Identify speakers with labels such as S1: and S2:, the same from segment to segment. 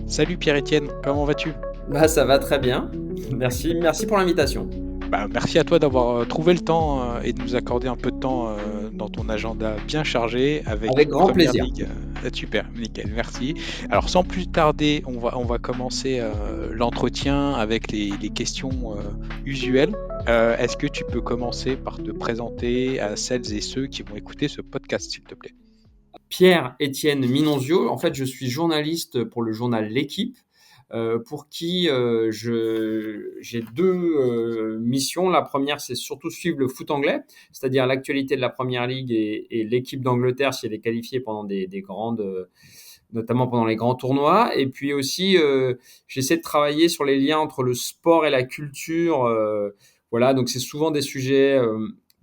S1: Salut Pierre-Étienne, comment vas-tu?
S2: Bah, ça va très bien. Merci pour l'invitation.
S1: Merci à toi d'avoir trouvé le temps et de nous accorder un peu de temps dans ton agenda bien chargé avec
S2: Avec
S1: une
S2: grand
S1: première
S2: plaisir.
S1: ligue. Super, nickel, merci. Alors sans plus tarder, on va commencer l'entretien avec les questions usuelles. Est-ce que tu peux commencer par te présenter à celles et ceux qui vont écouter ce podcast, s'il te plaît?
S2: Pierre-Étienne Minonzio. En fait, je suis journaliste pour le journal L'Équipe, pour qui j'ai deux missions. La première, c'est surtout suivre le foot anglais, c'est-à-dire l'actualité de la Première Ligue et l'équipe d'Angleterre si elle est qualifiée pendant des grandes, notamment pendant les grands tournois. Et puis aussi, j'essaie de travailler sur les liens entre le sport et la culture. Voilà, donc c'est souvent des sujets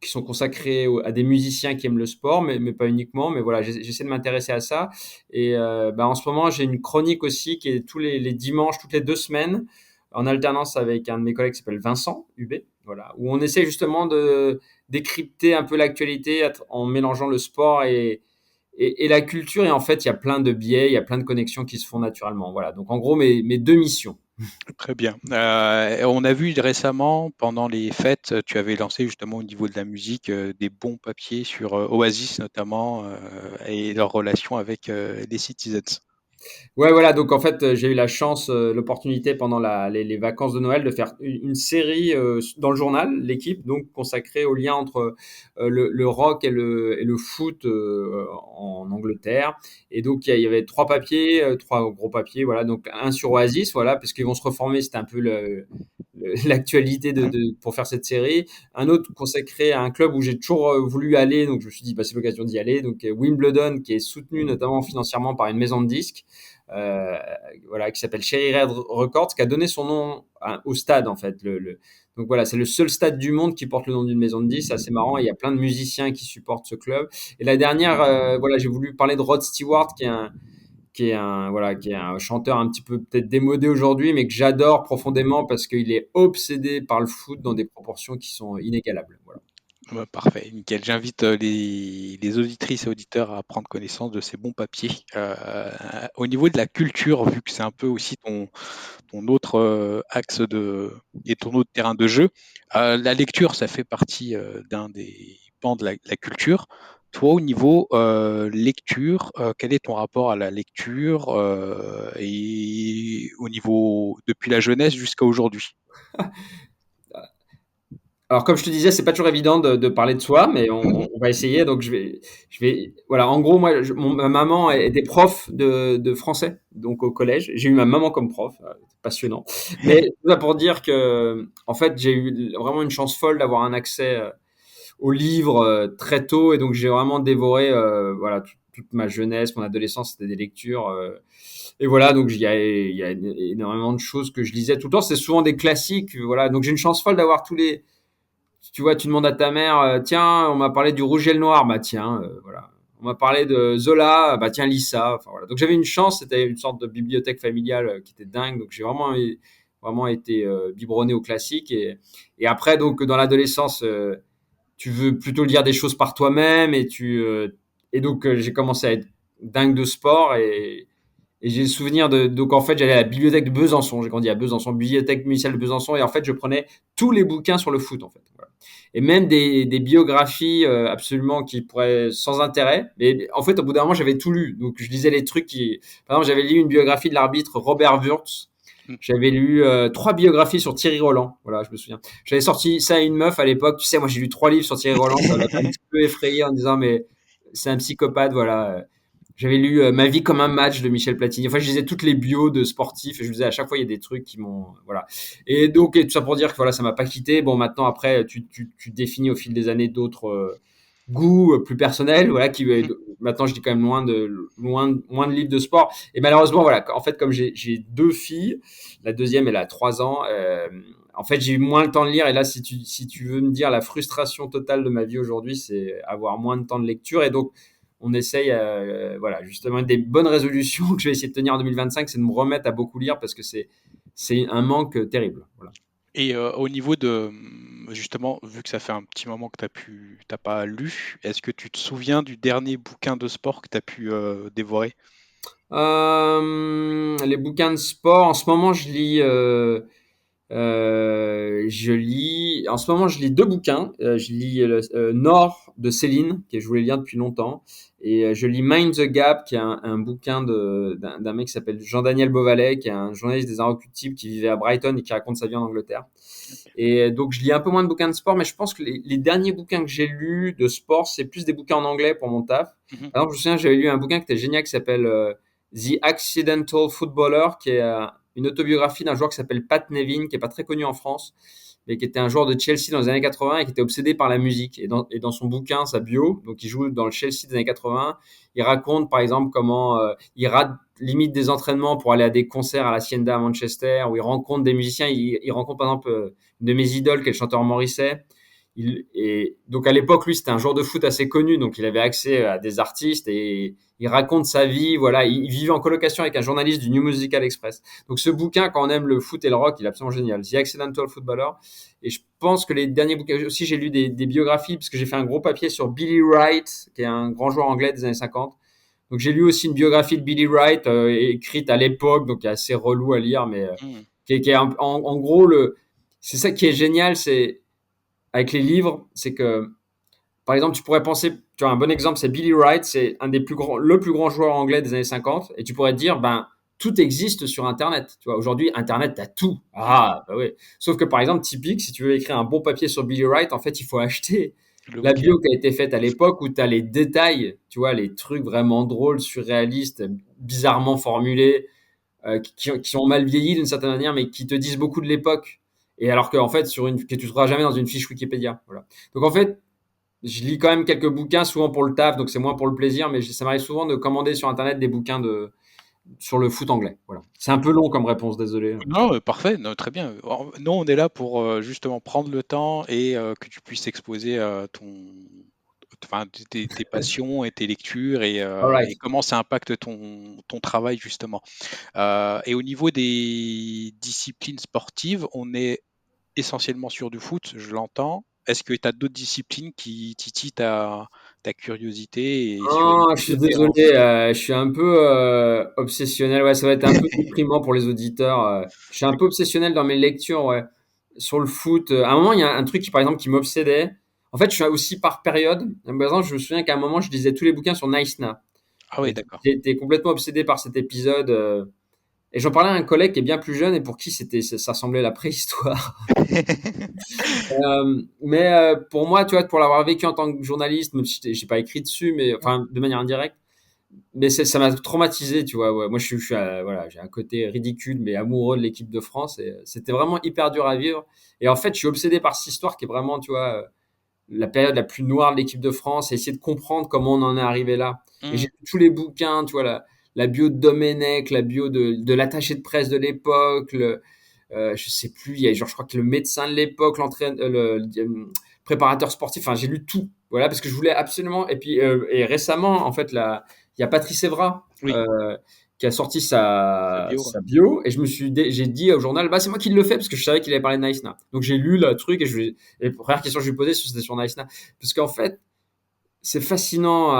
S2: qui sont consacrés à des musiciens qui aiment le sport, mais pas uniquement. Mais voilà, j'essaie de m'intéresser à ça. Et en ce moment, j'ai une chronique aussi qui est tous les dimanches, toutes les 2 semaines, en alternance avec un de mes collègues qui s'appelle Vincent Hubé. Voilà, où on essaie justement de décrypter un peu l'actualité en mélangeant le sport et la culture. Et en fait, il y a plein de biais, il y a plein de connexions qui se font naturellement. Voilà, donc en gros, mes deux missions.
S1: Très bien. On a vu récemment, pendant les fêtes, tu avais lancé justement au niveau de la musique des bons papiers sur Oasis notamment et leur relation avec les Citizens.
S2: Ouais, voilà. Donc en fait, j'ai eu la chance, l'opportunité pendant les vacances de Noël de faire une série dans le journal, l'équipe, donc consacrée au lien entre le rock et le foot en Angleterre. Et donc il y avait trois papiers, trois gros papiers, voilà. Donc un sur Oasis, voilà, parce qu'ils vont se reformer. C'était un peu l'actualité pour faire cette série. Un autre consacré à un club où j'ai toujours voulu aller, donc je me suis dit, bah, c'est l'occasion d'y aller. Donc Wimbledon, qui est soutenu notamment financièrement par une maison de disques, euh, voilà, qui s'appelle Cherry Red Records, qui a donné son nom au stade en fait. Donc voilà, c'est le seul stade du monde qui porte le nom d'une maison de disques. C'est assez marrant. Il y a plein de musiciens qui supportent ce club. Et la dernière, voilà, j'ai voulu parler de Rod Stewart, qui est un chanteur un petit peu peut-être démodé aujourd'hui, mais que j'adore profondément parce qu'il est obsédé par le foot dans des proportions qui sont inégalables. Voilà.
S1: Parfait, nickel. J'invite les auditrices et auditeurs à prendre connaissance de ces bons papiers. Au niveau de la culture, vu que c'est un peu aussi ton autre axe et ton autre terrain de jeu, la lecture, ça fait partie d'un des pans de la culture. Toi, au niveau lecture, quel est ton rapport à la lecture et au niveau depuis la jeunesse jusqu'à aujourd'hui?
S2: Alors, comme je te disais, c'est pas toujours évident de parler de soi, mais on va essayer. Donc, voilà. En gros, moi, ma maman était prof de français, donc au collège. J'ai eu ma maman comme prof, passionnant. Mais tout ça pour dire que, en fait, j'ai eu vraiment une chance folle d'avoir un accès aux livres très tôt, et donc j'ai vraiment dévoré, voilà, toute ma jeunesse, mon adolescence, c'était des lectures. Et voilà, donc il y a énormément de choses que je lisais tout le temps. C'est souvent des classiques, voilà. Donc j'ai une chance folle d'avoir tous les. Tu vois, tu demandes à ta mère, tiens, on m'a parlé du rouge et le noir, bah tiens, voilà. On m'a parlé de Zola, bah tiens, lis ça. Enfin voilà. Donc j'avais une chance, c'était une sorte de bibliothèque familiale qui était dingue. Donc j'ai vraiment été biberonné au classique. Et après, donc dans l'adolescence, tu veux plutôt lire des choses par toi-même et donc j'ai commencé à être dingue de sport et j'ai le souvenir donc en fait, j'allais à la bibliothèque de Besançon. J'ai grandi à Besançon, bibliothèque municipale de Besançon. Et en fait, je prenais tous les bouquins sur le foot, en fait. Voilà. Et même des biographies absolument qui pourraient sans intérêt. Mais en fait, au bout d'un moment, j'avais tout lu. Donc, je lisais les trucs qui. Par exemple, j'avais lu une biographie de l'arbitre Robert Wurtz. J'avais lu 3 biographies sur Thierry Roland. Voilà, je me souviens. J'avais sorti ça à une meuf à l'époque. Tu sais, moi, j'ai lu 3 livres sur Thierry Roland. Ça m'a un petit peu effrayé en disant, mais c'est un psychopathe, voilà. J'avais lu Ma vie comme un match de Michel Platini. Enfin, je lisais toutes les bios de sportifs et je me disais à chaque fois, il y a des trucs qui m'ont. Voilà. Et donc, et tout ça pour dire que voilà, ça m'a pas quitté. Bon, maintenant, après, tu définis au fil des années d'autres goûts plus personnels. Voilà, maintenant, je dis quand même moins de livres de sport. Et malheureusement, voilà, en fait, comme j'ai 2 filles, la deuxième, elle a 3 ans. En fait, j'ai eu moins le temps de lire. Et là, si tu veux me dire la frustration totale de ma vie aujourd'hui, c'est avoir moins de temps de lecture. Et donc, on essaye, voilà, justement, des bonnes résolutions que je vais essayer de tenir en 2025, c'est de me remettre à beaucoup lire parce que c'est un manque terrible. Voilà.
S1: Et au niveau de, justement, vu que ça fait un petit moment que t'as pas lu, est-ce que tu te souviens du dernier bouquin de sport que tu as pu dévorer?
S2: Les bouquins de sport, en ce moment, en ce moment, je lis deux bouquins. Je lis Nord de Céline, que je voulais lire depuis longtemps, et je lis Mind the Gap, qui est un bouquin d'un mec qui s'appelle Jean-Daniel Beauvalet, qui est un journaliste des Inrecuptibles qui vivait à Brighton et qui raconte sa vie en Angleterre. Et donc, je lis un peu moins de bouquins de sport, mais je pense que les derniers bouquins que j'ai lus de sport, c'est plus des bouquins en anglais pour mon taf.
S1: Mhm.
S2: Par exemple, je me souviens, j'avais lu un bouquin qui était génial qui s'appelle The Accidental Footballer, qui est une autobiographie d'un joueur qui s'appelle Pat Nevin, qui est pas très connu en France, mais qui était un joueur de Chelsea dans les années 80 et qui était obsédé par la musique. Et dans son bouquin, sa bio, donc il joue dans le Chelsea des années 80, il raconte par exemple comment il rate limite des entraînements pour aller à des concerts à l'Hacienda à Manchester, où il rencontre des musiciens. Il rencontre par exemple une de mes idoles, qui est le chanteur Morrissey. Et donc à l'époque, lui, c'était un joueur de foot assez connu, donc il avait accès à des artistes et il raconte sa vie. Voilà, il vivait en colocation avec un journaliste du New Musical Express. Donc ce bouquin, quand on aime le foot et le rock, il est absolument génial. The Accidental Footballer. Et je pense que les derniers bouquins aussi, j'ai lu des biographies parce que j'ai fait un gros papier sur Billy Wright, qui est un grand joueur anglais des années 50. Donc j'ai lu aussi une biographie de Billy Wright écrite à l'époque, donc qui est assez relou à lire, mais
S1: Mhm.
S2: qui est en gros c'est ça qui est génial, c'est avec les livres, c'est que par exemple, tu pourrais penser, tu vois, un bon exemple, c'est Billy Wright, c'est un des plus grands, le plus grand joueur anglais des années 50, et tu pourrais te dire, ben, tout existe sur Internet. Tu vois, aujourd'hui, Internet, t'as tout.
S1: Mhm.
S2: Ah, bah oui. Sauf que, par exemple, typique, si tu veux écrire un bon papier sur Billy Wright, en fait, il faut acheter
S1: Le
S2: la
S1: bouquin.
S2: bio qui a été faite à l'époque où tu as les détails, tu vois, les trucs vraiment drôles, surréalistes, bizarrement formulés, qui ont mal vieilli d'une certaine manière, mais qui te disent beaucoup de l'époque. Et alors qu'en fait, que tu trouveras jamais dans une fiche Wikipédia. Voilà. Donc en fait, je lis quand même quelques bouquins, souvent pour le taf, donc c'est moins pour le plaisir, mais ça m'arrive souvent de commander sur Internet des bouquins sur le foot anglais. Voilà. C'est un peu long comme réponse, désolé.
S1: Non, parfait, non, très bien. Nous, on est là pour justement prendre le temps et que tu puisses exposer enfin, tes passions et tes lectures
S2: All right.
S1: et comment ça impacte ton travail justement. Et au niveau des disciplines sportives, on est essentiellement sur du foot, je l'entends. Est-ce que tu as d'autres disciplines qui titillent ta curiosité et sur
S2: Oh, je
S1: lesquelles
S2: suis
S1: tu es
S2: désolé, je suis un peu obsessionnel. Ouais, ça va être un peu déprimant pour les auditeurs. Je suis un peu obsessionnel dans mes lectures, ouais. Sur le foot, à un moment, il y a un truc qui, par exemple, qui m'obsédait. En fait, je suis aussi par période. Par exemple, je me souviens qu'à un moment, je lisais tous les bouquins sur Nice Na.
S1: Ah oui, d'accord.
S2: J'étais complètement obsédé par cet épisode. Et j'en parlais à un collègue qui est bien plus jeune et pour qui ça semblait la préhistoire. Mais pour moi, tu vois, pour l'avoir vécu en tant que journaliste, même si j'ai pas écrit dessus, mais enfin de manière indirecte, mais ça m'a traumatisé, tu vois. Ouais. Moi, voilà, j'ai un côté ridicule, mais amoureux de l'équipe de France, et c'était vraiment hyper dur à vivre. Et en fait, je suis obsédé par cette histoire qui est vraiment, tu vois, la période la plus noire de l'équipe de France, et essayer de comprendre comment on en est arrivé là. Et j'ai
S1: Mmh.
S2: lu tous les bouquins, tu vois, la bio de Domenech, la bio de l'attaché de presse de l'époque, je sais plus, il y a genre, je crois que le médecin de l'époque, l'entraîneur, préparateur sportif, enfin, j'ai lu tout. Voilà, parce que je voulais absolument. Et puis, et récemment, en fait, il y a Patrice Evra,
S1: Oui,
S2: qui a sorti
S1: la
S2: sa,
S1: bio, ouais.
S2: sa bio, et j'ai dit au journal, bah, c'est moi qui le fais, parce que je savais qu'il avait parlé de Nice Now. Donc, j'ai lu le truc, et la première question que je lui posais, c'était sur Nice Now. Parce qu'en fait, c'est fascinant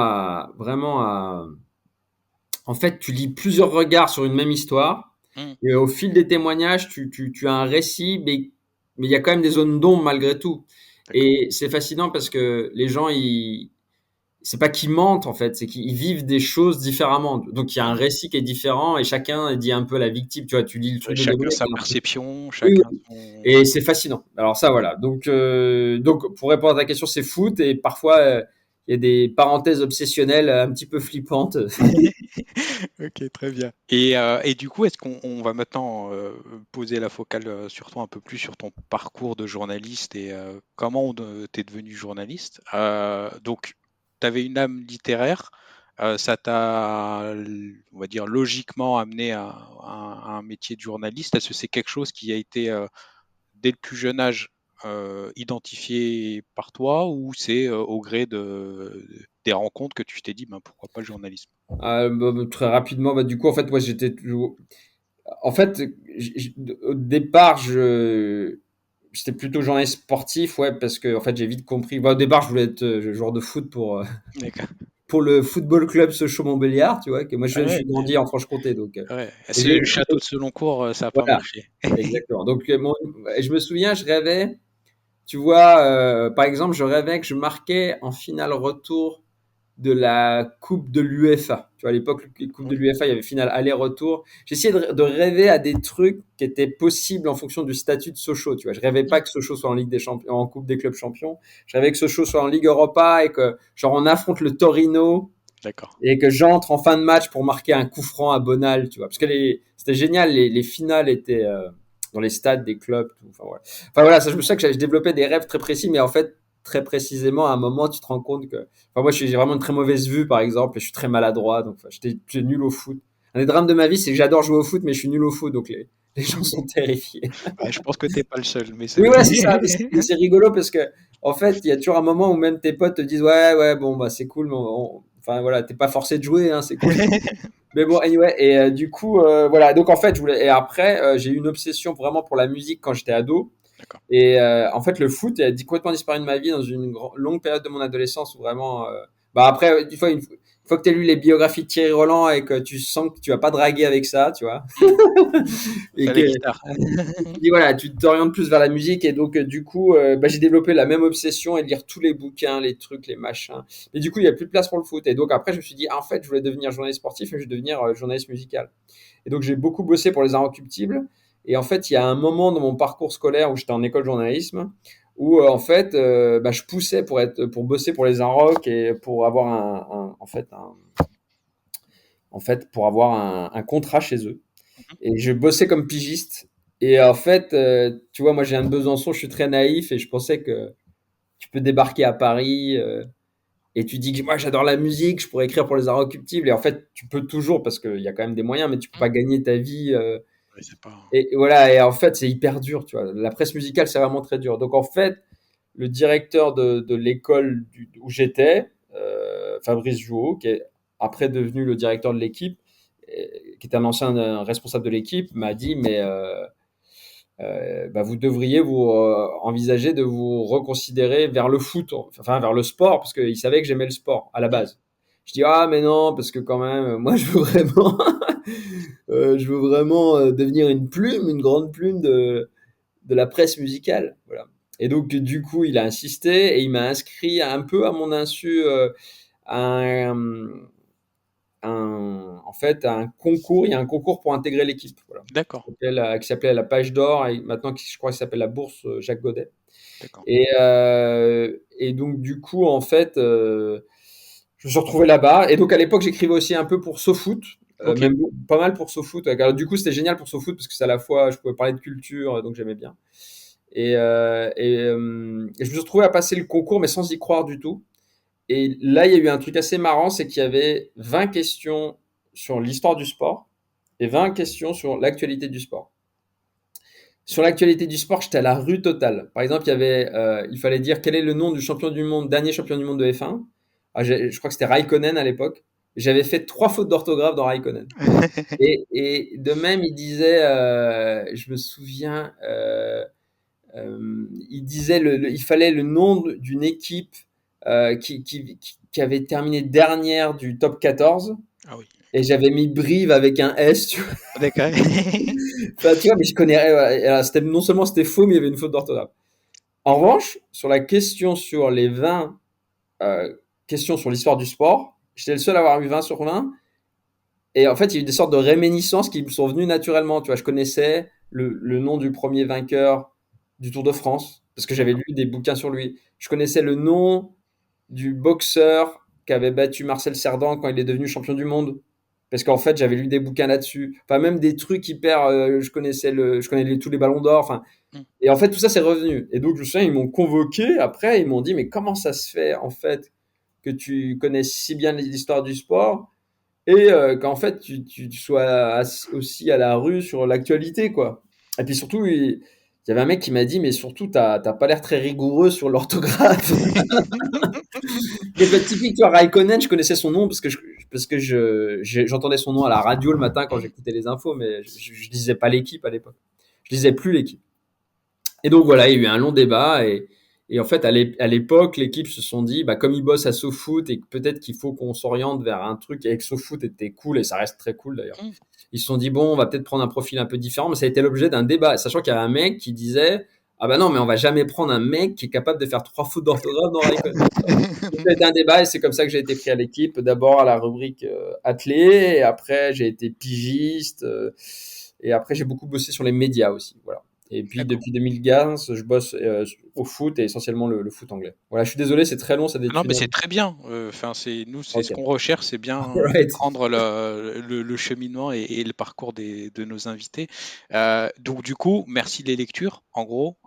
S2: en fait, tu lis plusieurs regards sur une même histoire,
S1: Mmh.
S2: et au fil des témoignages, tu as un récit, mais il y a quand même des zones d'ombre malgré tout.
S1: D'accord.
S2: Et c'est fascinant parce que les gens, c'est pas qu'ils mentent en fait, c'est qu'ils vivent des choses différemment. Donc il y a un
S1: Mmh.
S2: récit qui est différent et chacun dit un peu la victime. Tu vois, tu lis le truc de
S1: Chacun
S2: Domenech,
S1: sa
S2: t'as l'impression.
S1: perception,
S2: Oui,
S1: chacun
S2: oui.
S1: son
S2: Et c'est fascinant. Alors ça, voilà. Donc pour répondre à ta question, c'est foot et parfois il y a des parenthèses obsessionnelles un petit peu flippantes.
S1: OK, très bien. Et du coup, est-ce qu'on va maintenant, poser la focale, sur toi un peu plus sur ton parcours de journaliste et comment tu es devenu journaliste? Donc tu avais une âme littéraire, ça t'a on va dire logiquement amené à un métier de journaliste. Est-ce que c'est quelque chose qui a été, dès le plus jeune âge, identifié par toi ou c'est, au gré des rencontres que tu t'es dit: «Ben, pourquoi pas le journalisme?»
S2: Très rapidement, bah, du coup, en fait, moi, j'étais toujours. En fait, au départ, j'étais plutôt journaliste sportif, ouais, parce que en fait, j'ai vite compris. Bah, au départ, je voulais être joueur de foot
S1: D'accord.
S2: pour le football club Sochaux-Montbéliard, tu vois. Que moi, je
S1: Ouais,
S2: suis grandi en Franche-Comté, donc.
S1: ouais.
S2: Et
S1: Ce château de Seloncourt, ça a pas
S2: voilà,
S1: marché.
S2: exactement. Donc, et je me souviens, je rêvais. Tu vois, par exemple, je rêvais que je marquais en finale retour de la Coupe de l'UEFA. Tu vois, à l'époque, la Coupe de
S1: Oui.
S2: l'UEFA, il y avait finale aller-retour. J'essayais de rêver à des trucs qui étaient possibles en fonction du statut de Sochaux. Tu vois, je rêvais
S1: Mmh.
S2: pas que Sochaux soit en Ligue des Champions, en Coupe des clubs champions. Je rêvais que Sochaux soit en Ligue Europa et que, genre, on affronte le Torino
S1: D'accord.
S2: et que j'entre en fin de match pour marquer un coup franc à Bonal, tu vois. Parce que c'était génial, les finales étaient dans les stades des clubs. Tout. Enfin voilà, ça, je me souviens que je développais des rêves très précis, mais en fait, très précisément, à un moment, tu te rends compte que. Enfin, moi, j'ai vraiment une très mauvaise vue, par exemple, et je suis très maladroit, donc enfin, j'étais nul au foot. Un des drames de ma vie, c'est que j'adore jouer au foot, mais je suis nul au foot, donc les gens sont terrifiés.
S1: Bah, je pense que tu es pas le seul, mais
S2: Oui,
S1: c'est
S2: voilà, c'est ça. C'est rigolo parce que, en fait, il y a toujours un moment où même tes potes te disent, ouais, ouais, bon, bah, c'est cool, mais enfin, voilà, t'es pas forcé de jouer, hein, c'est cool. Mais bon, anyway, et du coup, voilà. Donc, en fait, et après, j'ai eu une obsession vraiment pour la musique quand j'étais ado.
S1: D'accord.
S2: Et en fait, le foot a complètement disparu de ma vie dans une longue période de mon adolescence où vraiment. Bah après, une fois que tu as lu les biographies de Thierry Roland et que tu sens que tu vas pas draguer avec ça, tu vois.
S1: Mmh.
S2: Et
S1: C'est
S2: que
S1: la guitare.
S2: tu dis, voilà, tu t'orientes plus vers la musique. Et donc, du coup, bah, j'ai développé la même obsession et de lire tous les bouquins, les trucs, les machins. Et du coup, il y a plus de place pour le foot. Et donc, après, je me suis dit, ah, en fait, je voulais devenir journaliste sportif et je vais devenir journaliste musical. Et donc, j'ai beaucoup bossé pour les Inrecuptibles. Et en fait, il y a un moment dans mon parcours scolaire où j'étais en école de journalisme où, en fait, bah, je poussais pour bosser pour les Inrock et pour avoir en fait, pour avoir un contrat chez eux.
S1: Mmh.
S2: Et je bossais comme pigiste. Et en fait, tu vois, moi, j'ai un de Besançon, je suis très naïf et je pensais que tu peux débarquer à Paris et tu dis que moi, j'adore la musique, je pourrais écrire pour les Inrecuptibles. Et en fait, tu peux toujours parce qu'il y a quand même des moyens, mais tu peux
S1: Mmh.
S2: pas gagner ta vie.
S1: Ouais, c'est pas
S2: Et voilà, et en fait, c'est hyper dur, tu vois. La presse musicale, c'est vraiment très dur. Donc, en fait, le directeur de l'école où j'étais, Fabrice Jouot, qui est après devenu le directeur de l'équipe, qui était un ancien responsable de l'équipe, m'a dit, mais bah, vous devriez vous envisager de vous reconsidérer vers le foot, enfin vers le sport, parce qu'il savait que j'aimais le sport à la
S1: mmh.
S2: base. Je dis ah mais non parce que quand même moi je veux vraiment devenir une plume, une grande plume de la presse musicale, voilà. Et donc du coup il a insisté et il m'a inscrit un peu à mon insu à en fait à un concours. Il y a un concours pour intégrer l'équipe, voilà,
S1: D'accord,
S2: qui s'appelait la Page d'Or et maintenant je crois qu'il s'appelle la Bourse Jacques Godet.
S1: d'accord.
S2: Et donc du coup en fait je me suis retrouvé là-bas. Et donc à l'époque j'écrivais aussi un peu pour SoFoot,
S1: OK.
S2: même pas mal pour SoFoot. Alors, du coup c'était génial pour SoFoot parce que c'est à la fois je pouvais parler de culture, donc j'aimais bien. Et je me suis retrouvé à passer le concours mais sans y croire du tout. Et là il y a eu un truc assez marrant, c'est qu'il y avait 20 questions sur l'histoire du sport et 20 questions sur l'actualité du sport. Sur l'actualité du sport, j'étais à la rue totale. Par exemple, il fallait dire quel est le nom du champion du monde, dernier champion du monde de F1. Ah, je crois que c'était Raikkonen à l'époque. J'avais fait 3 fautes d'orthographe dans Raikkonen. Et de même, il disait, je me souviens, il disait, il fallait le nom d'une équipe qui avait terminé dernière du top 14.
S1: Ah oui.
S2: Et j'avais mis Brive avec un S, tu vois.
S1: D'accord.
S2: Enfin, tu vois, mais je connais. Alors, non seulement c'était faux, mais il y avait une faute d'orthographe. En revanche, sur la question sur les 20 questions sur l'histoire du sport, j'étais le seul à avoir eu 20 sur 20. Et en fait, il y a eu des sortes de réminiscences qui me sont venues naturellement. Tu vois, je connaissais le nom du premier vainqueur du Tour de France, parce que j'avais
S1: D'accord.
S2: lu des bouquins sur lui. Je connaissais le nom du boxeur qui avait battu Marcel Cerdan quand il est devenu champion du monde. Parce qu'en fait, j'avais lu des bouquins là-dessus. Enfin, même des trucs hyper. Je connais tous les ballons d'or. Enfin,
S1: Mmh.
S2: et en fait, tout ça, c'est revenu. Et donc, je me souviens, ils m'ont convoqué après. Ils m'ont dit, mais comment ça se fait, en fait, que tu connais si bien l'histoire du sport et qu'en fait, tu sois aussi à la rue sur l'actualité, quoi. Et puis surtout, il y avait un mec qui m'a dit, mais surtout, t'as pas l'air très rigoureux sur l'orthographe. Mais typique, tu vois, Raikkonen, je connaissais son nom parce que j'entendais son nom à la radio le matin quand
S1: Mmh.
S2: j'écoutais les infos, mais je lisais pas l'équipe à l'époque. Je lisais plus l'équipe. Et donc voilà, il y a eu un long débat et en fait à l'époque l'équipe se sont dit bah comme ils bossent à SoFoot et que peut-être qu'il faut qu'on s'oriente vers un truc et que SoFoot était cool et ça reste très cool d'ailleurs.
S1: Mmh.
S2: Ils se sont dit bon on va peut-être prendre un profil un peu différent, mais ça a été l'objet d'un débat, sachant qu'il y a un mec qui disait ah bah non mais on va jamais prendre un mec qui est capable de faire 3 fautes d'orthographe dans Raycon. Donc, ça a été un débat et c'est comme ça que j'ai été pris à l'équipe. D'abord à la rubrique athlée, et après j'ai été pigiste, et après j'ai beaucoup bossé sur les médias aussi. Voilà. Et puis
S1: D'accord.
S2: depuis 2015, je bosse au foot et essentiellement le foot anglais. Voilà, je suis désolé, c'est très long cette
S1: Ah non, mais
S2: étude.
S1: c'est très bien. Enfin, c'est ce
S2: Ok.
S1: qu'on recherche, c'est bien
S2: Right.
S1: comprendre le cheminement et le parcours de nos invités. Donc du coup, merci les lectures, en gros,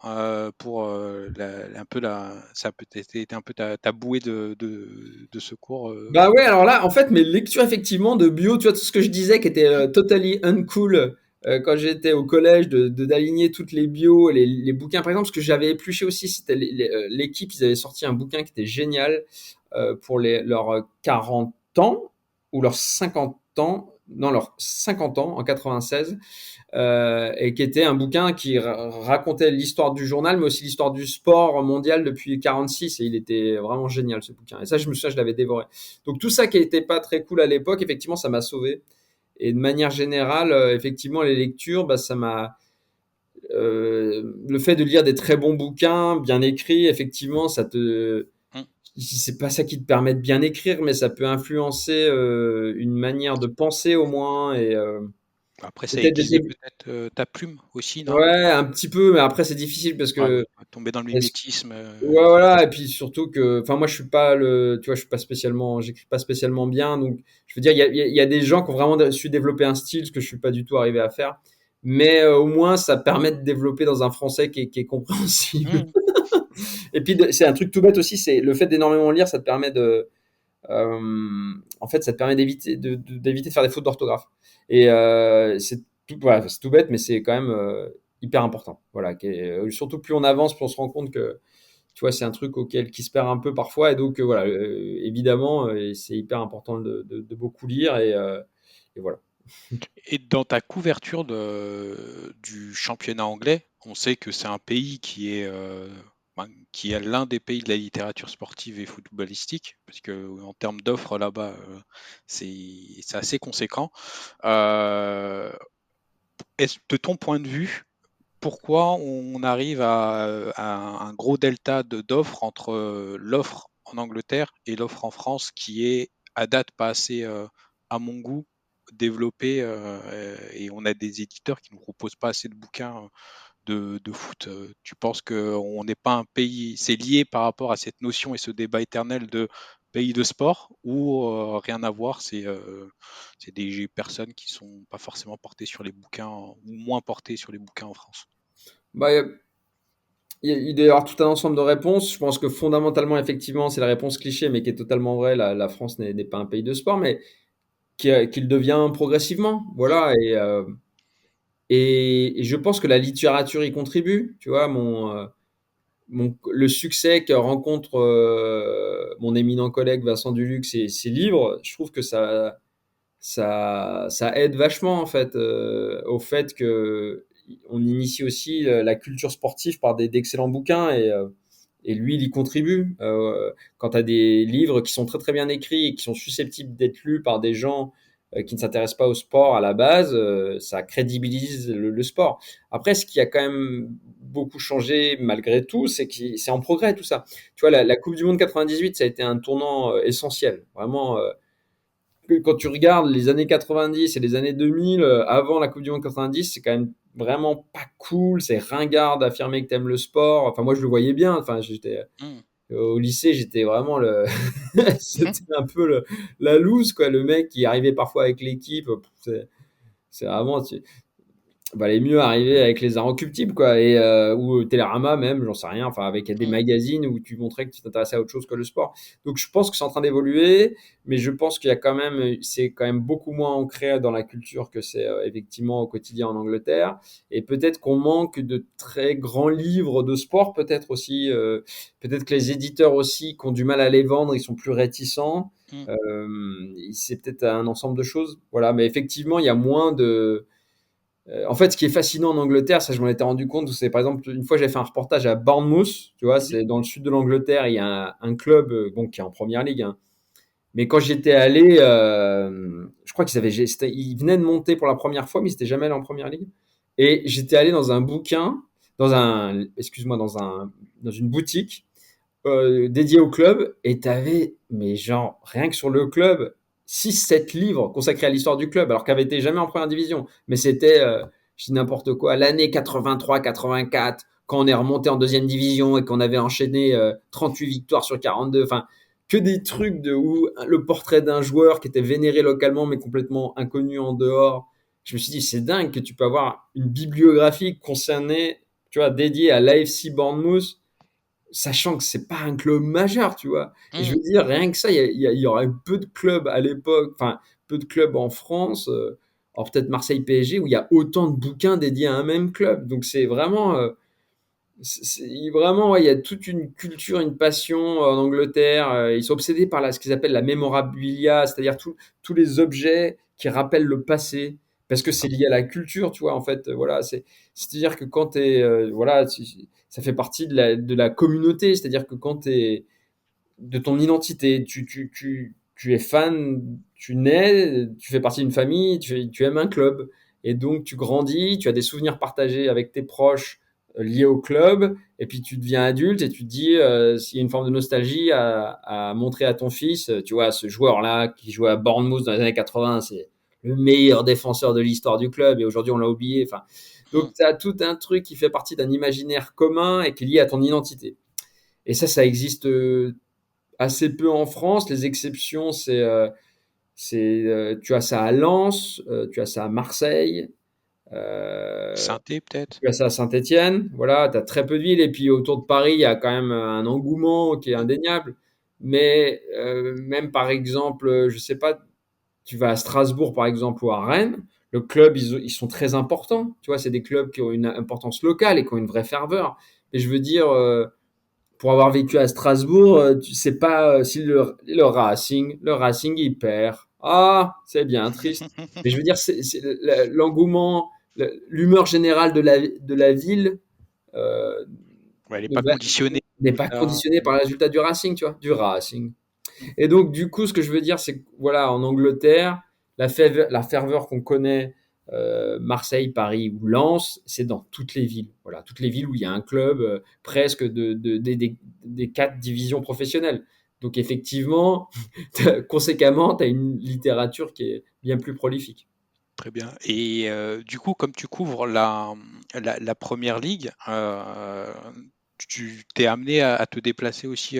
S1: pour un peu ça a peut-être été un peu ta bouée de secours.
S2: Bah ouais, alors là, en fait, mes lectures effectivement de bio, tu vois, tout ce que je disais qui était totally uncool quand j'étais au collège, d'aligner toutes les bios, les bouquins, par exemple, ce que j'avais épluché aussi, c'était l'équipe, ils avaient sorti un bouquin qui était génial pour leurs 40 ans ou leurs 50 ans, non, leurs 50 ans en 96, et qui était un bouquin qui racontait l'histoire du journal, mais aussi l'histoire du sport mondial depuis 46. Et il était vraiment génial ce bouquin. Et ça, je me souviens, je l'avais dévoré. Donc tout ça qui n'était pas très cool à l'époque, effectivement, ça m'a sauvé. Et de manière générale, effectivement, les lectures, bah, ça m'a le fait de lire des très bons bouquins, bien écrits, effectivement, ça te
S1: Mmh.
S2: c'est pas ça qui te permet de bien écrire, mais ça peut influencer une manière de penser au moins et
S1: Après, ça
S2: peut-être
S1: aiguisait peut-être ta plume aussi, non?
S2: ouais, un petit peu, mais après c'est difficile parce
S1: Ouais,
S2: que
S1: tomber dans le
S2: est-ce
S1: mimétisme.
S2: ouais, voilà, et puis surtout que enfin moi je suis pas le tu vois, je suis pas spécialement j'écris pas spécialement bien, donc je veux dire il y a des gens qui ont vraiment su développer un style, ce que je suis pas du tout arrivé à faire. Mais au moins ça permet de développer dans un français qui est compréhensible.
S1: Mmh.
S2: Et puis c'est un truc tout bête aussi, c'est le fait d'énormément lire, ça te permet en fait, ça te permet d'éviter de faire des fautes d'orthographe. Et voilà, c'est tout bête, mais c'est quand même hyper important. Voilà, surtout plus on avance, plus on se rend compte que, tu vois, c'est un truc qui se perd un peu parfois. Et donc, voilà, évidemment, c'est hyper important de beaucoup lire. Et voilà.
S1: Et dans ta couverture du championnat anglais, on sait que c'est un pays qui est l'un des pays de la littérature sportive et footballistique, parce que en termes d'offres là-bas, c'est assez conséquent. Euh, de ton point de vue, pourquoi on arrive à un gros delta d'offres entre l'offre en Angleterre et l'offre en France qui est à date pas assez, à mon goût, développée, et on a des éditeurs qui ne nous proposent pas assez de bouquins de foot. Tu penses qu'on n'est pas un pays, c'est lié par rapport à cette notion et ce débat éternel de pays de sport ou rien à voir, c'est des personnes qui sont pas forcément portées sur les bouquins ou moins portées sur les bouquins en France.
S2: Bah, il doit y avoir tout un ensemble de réponses. Je pense que fondamentalement, effectivement, c'est la réponse cliché, mais qui est totalement vraie. La France n'est pas un pays de sport, mais qu'il devient progressivement.
S1: Mm,
S2: Voilà. Et je pense que la littérature y contribue. Tu vois, le succès que rencontre mon éminent collègue Vincent Duluc et ses livres, je trouve que ça aide vachement en fait au fait que on initie aussi la culture sportive par d'excellents bouquins et lui, il y contribue. Quand tu as des livres qui sont très très bien écrits et qui sont susceptibles d'être lus par des gens qui ne s'intéressent pas au sport à la base, ça crédibilise le sport. Après, ce qui a quand même beaucoup changé malgré tout, c'est que c'est en progrès tout ça. Tu vois, la Coupe du Monde 98, ça a été un tournant essentiel. Vraiment, quand tu regardes les années 90 et les années 2000, avant la Coupe du Monde 90, c'est quand même vraiment pas cool. C'est ringard d'affirmer que t'aimes le sport. Enfin, moi, je le voyais bien. Enfin, j'étais
S1: mm,
S2: au lycée, j'étais vraiment c'était un peu la loose, quoi. Le mec qui arrivait parfois avec l'équipe. C'est vraiment, valait mieux arriver avec les Inrecuptibles, quoi, ou Télérama même, j'en sais rien, enfin avec des
S1: mm.
S2: magazines où tu montrais que tu t'intéressais à autre chose que le sport. Donc je pense que c'est en train d'évoluer, mais je pense qu'il y a quand même, c'est quand même beaucoup moins ancré dans la culture que c'est effectivement au quotidien en Angleterre. Et peut-être qu'on manque de très grands livres de sport, peut-être aussi, peut-être que les éditeurs aussi qui ont du mal à les vendre, ils sont plus réticents. C'est peut-être un ensemble de choses, voilà. Mais effectivement, il y a moins de En fait, ce qui est fascinant en Angleterre, ça je m'en étais rendu compte, c'est par exemple une fois j'ai fait un reportage à Bournemouth, tu vois,
S1: Mmh.
S2: c'est dans le sud de l'Angleterre, il y a un club bon, qui est en première ligue, hein. Mais quand j'étais allé, je crois ils venaient de monter pour la première fois, mais ils n'étaient jamais allés en première ligue. Et j'étais allé dans un bouquin, excuse-moi, dans une boutique dédiée au club, et t'avais, mais genre, rien que sur le club, 6 7 livres consacrés à l'histoire du club, alors qu'avait été jamais en première division. Mais c'était, je dis n'importe quoi, l'année 83-84, quand on est remonté en deuxième division et qu'on avait enchaîné 38 victoires sur 42. Enfin, que des trucs de où le portrait d'un joueur qui était vénéré localement mais complètement inconnu en dehors. Je me suis dit, c'est dingue que tu peux avoir une bibliographie concernée, tu vois, dédiée à l'AFC Bournemouth, sachant que c'est pas un club majeur, tu vois. Et je
S1: Mmh.
S2: veux dire, rien que ça, il y aurait peu de clubs à l'époque, enfin, peu de clubs en France, alors peut-être Marseille PSG, où il y a autant de bouquins dédiés à un même club. Donc c'est vraiment, vraiment, ouais, il y a toute une culture, une passion en Angleterre. Ils sont obsédés par ce qu'ils appellent la memorabilia, c'est-à-dire tous les objets qui rappellent le passé, parce que c'est
S1: D'accord.
S2: lié à la culture, tu vois. En fait, voilà, c'est-à-dire que quand t'es, voilà, ça fait partie de la communauté. C'est-à-dire que quand t'es de ton identité, tu es fan, tu nais, tu fais partie d'une famille, tu aimes un club. Et donc, tu grandis, tu as des souvenirs partagés avec tes proches liés au club. Et puis, tu deviens adulte et tu te dis, s'il y a une forme de nostalgie à montrer à ton fils, tu vois, ce joueur-là qui jouait à Bournemouth dans les années 80, c'est le meilleur défenseur de l'histoire du club et aujourd'hui, on l'a oublié. Enfin,
S1: Mmh.
S2: donc, tu as tout un truc qui fait partie d'un imaginaire commun et qui est lié à ton identité. Et ça existe assez peu en France. Les exceptions, tu as ça à Lens, tu as ça à Marseille, euh,
S1: Synthé peut-être?
S2: tu as ça à Saint-Étienne. Voilà, tu as très peu de villes. Et puis autour de Paris, il y a quand même un engouement qui est
S1: Mmh.
S2: indéniable. Mais même par exemple, je sais pas, tu vas à Strasbourg par exemple ou à Rennes, le club, ils sont très importants. Tu vois, c'est des clubs qui ont une importance locale et qui ont une vraie ferveur. Et je veux dire, pour avoir vécu à Strasbourg, tu sais pas si le Racing, il perd. Ah, c'est bien triste. Mais je veux dire, c'est l'engouement, l'humeur générale de la ville euh,
S1: Ouais, elle est
S2: ne
S1: pas
S2: va-
S1: conditionnée
S2: n'est
S1: au
S2: pas
S1: résultat.
S2: conditionnée par le résultat du Racing, tu vois, du Racing.
S1: Mmh.
S2: Et donc, du coup, ce que je veux dire, c'est que, voilà, en Angleterre, la ferveur qu'on connaît, Marseille, Paris ou Lens, c'est dans toutes les villes. Voilà, toutes les villes où il y a un club presque des 4 divisions professionnelles. Donc, effectivement, conséquemment, tu as une littérature qui est bien plus prolifique.
S1: Très bien et du coup, comme tu couvres la 1re ligue, tu t'es amené à te déplacer aussi,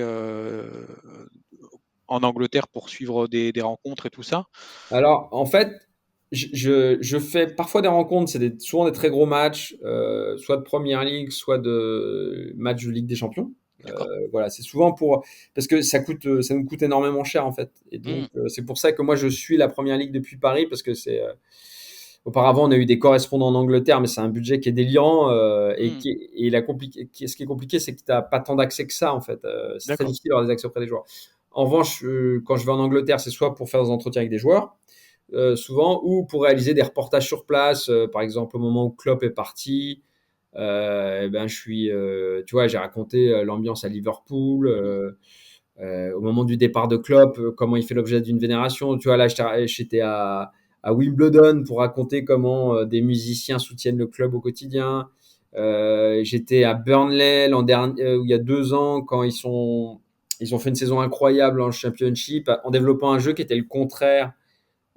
S1: en Angleterre pour suivre des rencontres et tout ça?
S2: Alors, en fait, je fais parfois des rencontres, c'est souvent des très gros matchs, soit de Première Ligue, soit de matchs de Ligue des Champions.
S1: D'accord.
S2: Voilà, c'est souvent parce que ça nous coûte énormément cher en fait. Et donc,
S1: Mmh.
S2: c'est pour ça que moi je suis la Première Ligue depuis Paris parce que auparavant on a eu des correspondants en Angleterre, mais c'est un budget qui est délirant
S1: Mmh.
S2: ce qui est compliqué, c'est que tu n'as pas tant d'accès que ça en fait. C'est très
S1: D'accord.
S2: difficile d'avoir des accès auprès des joueurs. En revanche, quand je vais en Angleterre, c'est soit pour faire des entretiens avec des joueurs souvent, ou pour réaliser des reportages sur place, par exemple au moment où Klopp est parti, eh ben tu vois, j'ai raconté l'ambiance à Liverpool,
S1: Mmh.
S2: au moment du départ de Klopp, comment il fait l'objet d'une vénération. Tu vois, là, j'étais à Wimbledon pour raconter comment des musiciens soutiennent le club au quotidien. J'étais à Burnley l'an dernier, où il y a 2 ans, quand ils ont fait une saison incroyable en Championship, en développant un jeu qui était le contraire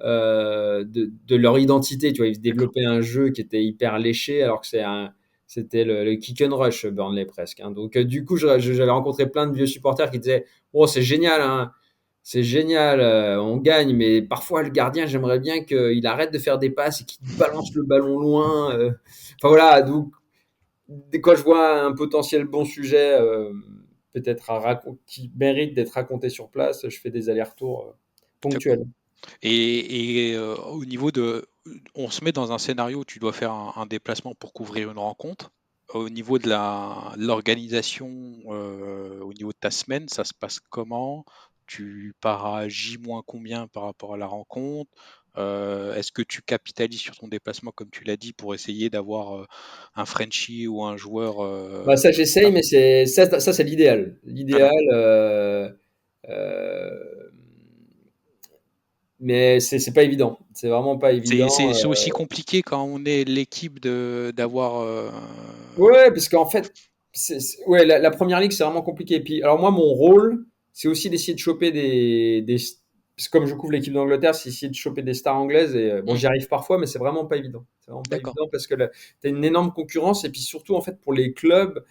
S2: de leur identité. Tu vois, ils
S1: D'accord.
S2: développaient un jeu qui était hyper léché, alors que c'était le kick and rush Burnley presque, hein. Donc du coup, j'avais rencontré plein de vieux supporters qui disaient, oh c'est génial, hein, c'est génial, on gagne, mais parfois le gardien, j'aimerais bien qu'il arrête de faire des passes et qu'il balance le ballon loin. Enfin voilà, donc dès que je vois un potentiel bon sujet, peut-être qui mérite d'être raconté sur place, je fais des allers-retours
S1: D'accord.
S2: ponctuels.
S1: Au niveau de on se met dans un scénario où tu dois faire un déplacement pour couvrir une rencontre. Au niveau de l'organisation, au niveau de ta semaine, ça se passe comment? Tu pars à J moins combien par rapport à la rencontre? Est-ce que tu capitalises sur ton déplacement, comme tu l'as dit, pour essayer d'avoir un Frenchie ou un joueur
S2: Bah, ça, j'essaye,
S1: là?
S2: mais ça, c'est l'idéal. L'idéal,
S1: D'accord.
S2: euh, mais c'est pas évident. C'est vraiment pas
S1: C'est
S2: évident.
S1: c'est- c'est aussi compliqué quand on est l'équipe d'avoir.
S2: Ouais, parce qu'en fait, ouais, la première ligue, c'est vraiment compliqué. Et puis, alors moi, mon rôle, c'est aussi d'essayer de choper parce que comme je couvre l'équipe d'Angleterre, c'est essayer de choper des stars anglaises. Et bon,
S1: Hmm,
S2: j'y arrive parfois, mais c'est vraiment pas évident. C'est vraiment pas
S1: d'accord,
S2: évident parce que t'as une énorme concurrence. Et puis surtout, en fait, pour les clubs,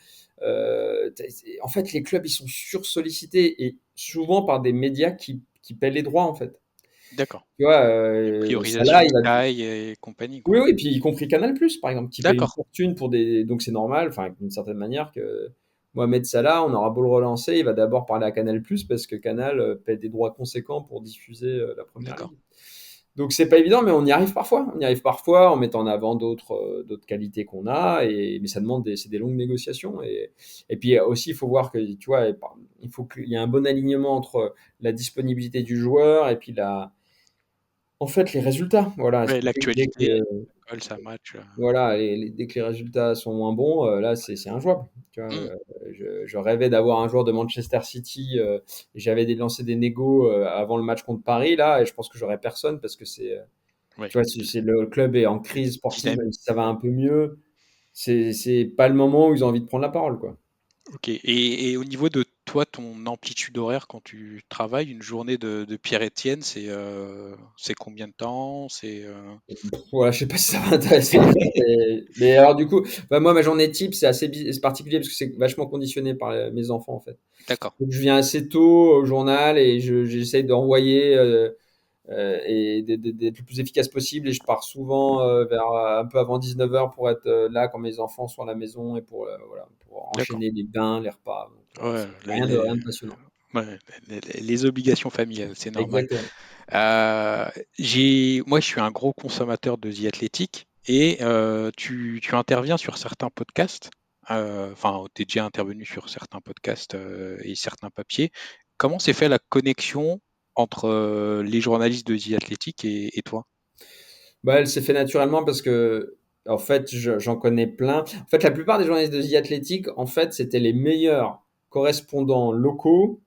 S2: en fait, les clubs, ils sont sursollicités et souvent par des médias qui paient les droits, en fait.
S1: d'accord.
S2: Tu vois,
S1: Une
S2: Salah,
S1: priorisation
S2: il
S1: de
S2: va
S1: taille et compagnie,
S2: oui,
S1: quoi.
S2: oui, puis y compris Canal+, par exemple, qui paye une
S1: D'accord,
S2: fortune pour des donc c'est normal, enfin, d'une certaine manière que Mohamed Salah, on aura beau le relancer, il va d'abord parler à Canal+, parce que Canal, paie des droits conséquents pour diffuser, la Première
S1: d'accord.
S2: Ligue. Donc c'est pas évident, mais on y arrive parfois. On y arrive parfois en mettant en avant d'autres qualités qu'on a mais ça demande c'est des longues négociations et puis aussi, il faut voir que, tu vois, il faut qu'il y ait un bon alignement entre la disponibilité du joueur et puis en fait, les résultats. Voilà,
S1: Ouais,
S2: dès
S1: l'actualité,
S2: que
S1: colle, ça match.
S2: voilà, dès que les résultats sont moins bons, là, c'est injouable. Tu vois,
S1: Hmm,
S2: je rêvais d'avoir un joueur de Manchester City. J'avais lancé des négos avant le match contre Paris, là, et je pense que j'aurais personne parce que
S1: ouais.
S2: tu vois, le club est en crise sportive,
S1: Dynamique.
S2: même si ça va un peu mieux. C'est pas le moment où ils ont envie de prendre la parole, quoi.
S1: Ok. Et au niveau de toi, ton amplitude horaire quand tu travailles, une journée de Pierre-Étienne, c'est combien de temps?
S2: Voilà, je sais pas si ça va intéresser les gens, mais alors du coup, bah, moi, ma journée type, c'est particulier parce que c'est vachement conditionné par mes enfants, en fait.
S1: D'accord,
S2: Donc, je viens assez tôt au journal et j'essaye d'envoyer et d'être le plus efficace possible. Et je pars souvent vers un peu avant 19h pour être là quand mes enfants sont à la maison et voilà, pour
S1: d'accord.
S2: enchaîner les bains, les repas. Donc, voilà,
S1: Ouais,
S2: c'est rien de passionnant.
S1: ouais, les obligations familiales, c'est normal.
S2: Exactement.
S1: Euh, moi, je suis un gros consommateur de The Athletic et tu interviens sur certains podcasts. Enfin, tu es déjà intervenu sur certains podcasts et certains papiers. Comment s'est fait la connexion entre les journalistes de The Athletic et toi?
S2: Bah, elle s'est fait naturellement parce que, en fait, j'en connais plein. En fait, la plupart des journalistes de The Athletic, en fait, c'était les meilleurs correspondants locaux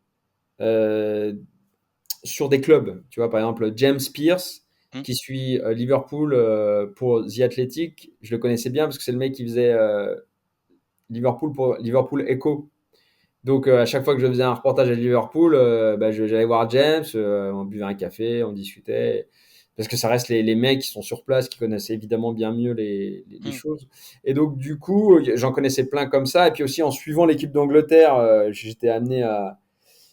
S2: euh, sur des clubs. Tu vois, par exemple, James Pierce,
S1: Hmm,
S2: qui suit Liverpool pour The Athletic, je le connaissais bien parce que c'est le mec qui faisait Liverpool pour Liverpool Echo. Donc, à chaque fois que je faisais un reportage à Liverpool, bah, j'allais voir James, on buvait un café, on discutait. Parce que ça reste les mecs qui sont sur place, qui connaissent évidemment bien mieux les
S1: hmm,
S2: choses. Et donc, du coup, j'en connaissais plein comme ça. Et puis aussi, en suivant l'équipe d'Angleterre, j'étais amené à,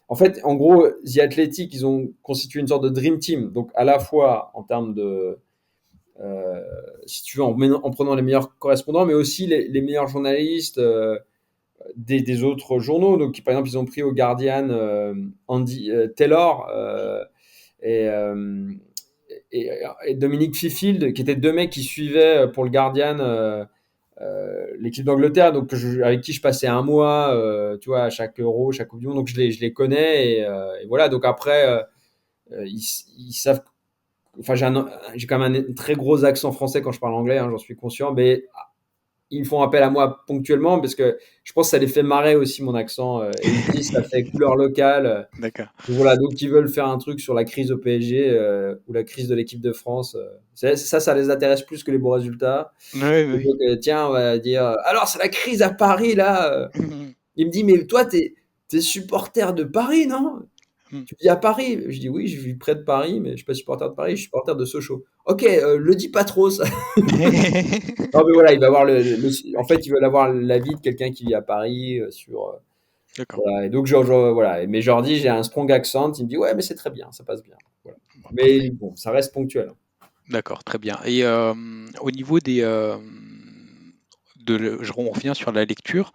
S2: en fait, en gros, The Athletic, ils ont constitué une sorte de dream team. Donc, à la fois en termes euh, si tu veux, en prenant les meilleurs correspondants, mais aussi les meilleurs journalistes des autres journaux. Donc, par exemple, ils ont pris au Guardian Andy Taylor et, euh, et Dominique Fifield, qui étaient deux mecs qui suivaient pour le Guardian l'équipe d'Angleterre, donc avec qui je passais un mois, tu vois, à chaque Euro, chaque Coupe du Monde, donc je les connais et voilà. Donc après, ils savent. Enfin, j'ai quand même un très gros accent français quand je parle anglais, hein, j'en suis conscient, mais ils font appel à moi ponctuellement parce que je pense que ça les fait marrer aussi mon accent et ils se disent ça fait couleur locale.
S1: d'accord.
S2: Donc voilà, donc ils veulent faire un truc sur la crise au PSG ou la crise de l'équipe de France. Ça les intéresse plus que les bons résultats.
S1: Oui, oui,
S2: Et
S1: oui.
S2: donc, tiens, on va dire, alors c'est la crise à Paris là. Il me dit, mais toi, t'es supporter de Paris, non? Tu vis à Paris? Je dis, oui, je vis près de Paris, mais je suis pas supporter de Paris, je suis supporter de Sochaux. Ok, le dis pas trop ça. Non, mais voilà, il va avoir en
S1: Ok,
S2: fait, ils veulent avoir l'avis de quelqu'un qui vit à Paris sur.
S1: d'accord.
S2: Voilà. Et donc, voilà. Mais je leur dis, j'ai un strong accent. Il me dit, ouais, mais c'est très bien, ça passe bien. Voilà.
S1: Bon, parfait.
S2: Mais bon, ça reste ponctuel.
S1: D'accord, très bien. Et au niveau on revient sur la lecture.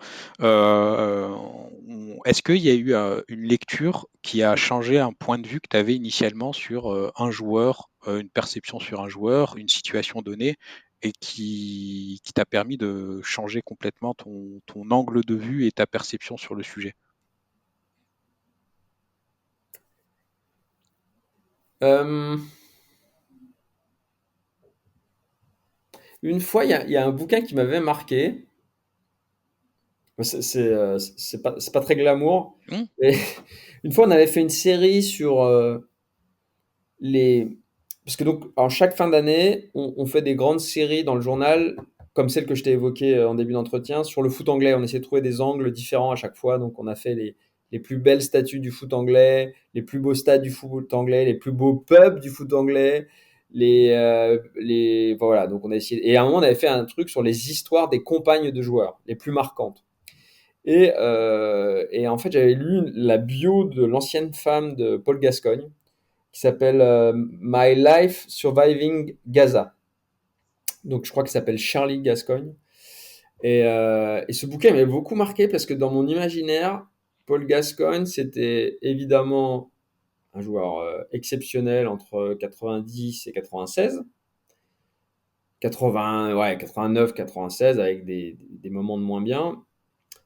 S1: Est-ce qu'il y a eu une lecture qui a changé un point de vue que tu avais initialement sur un joueur, une perception sur un joueur, une situation donnée, et qui t'a permis de changer complètement ton angle de vue et ta perception sur le sujet?
S2: Euh, une fois, il y a un bouquin qui m'avait marqué. C'est pas très glamour.
S1: Mmh,
S2: Mais une fois, on avait fait une série sur les. Parce que donc, en chaque fin d'année, on fait des grandes séries dans le journal, comme celle que je t'ai évoquée en début d'entretien, sur le foot anglais. On essaie de trouver des angles différents à chaque fois. Donc, on a fait les plus belles statues du foot anglais, les plus beaux stades du foot anglais, les plus beaux pubs du foot anglais. Voilà, donc on a essayé. Et à un moment, on avait fait un truc sur les histoires des compagnes de joueurs, les plus marquantes. Et en fait, j'avais lu la bio de l'ancienne femme de Paul Gascoigne, qui s'appelle My Life Surviving Gaza. Donc, je crois qu'il s'appelle Charlie Gascoigne. Et ce bouquin m'avait beaucoup marqué parce que dans mon imaginaire, Paul Gascoigne, c'était évidemment un joueur exceptionnel entre 90 et 96. 80, ouais, 89, 96, avec des moments de moins bien.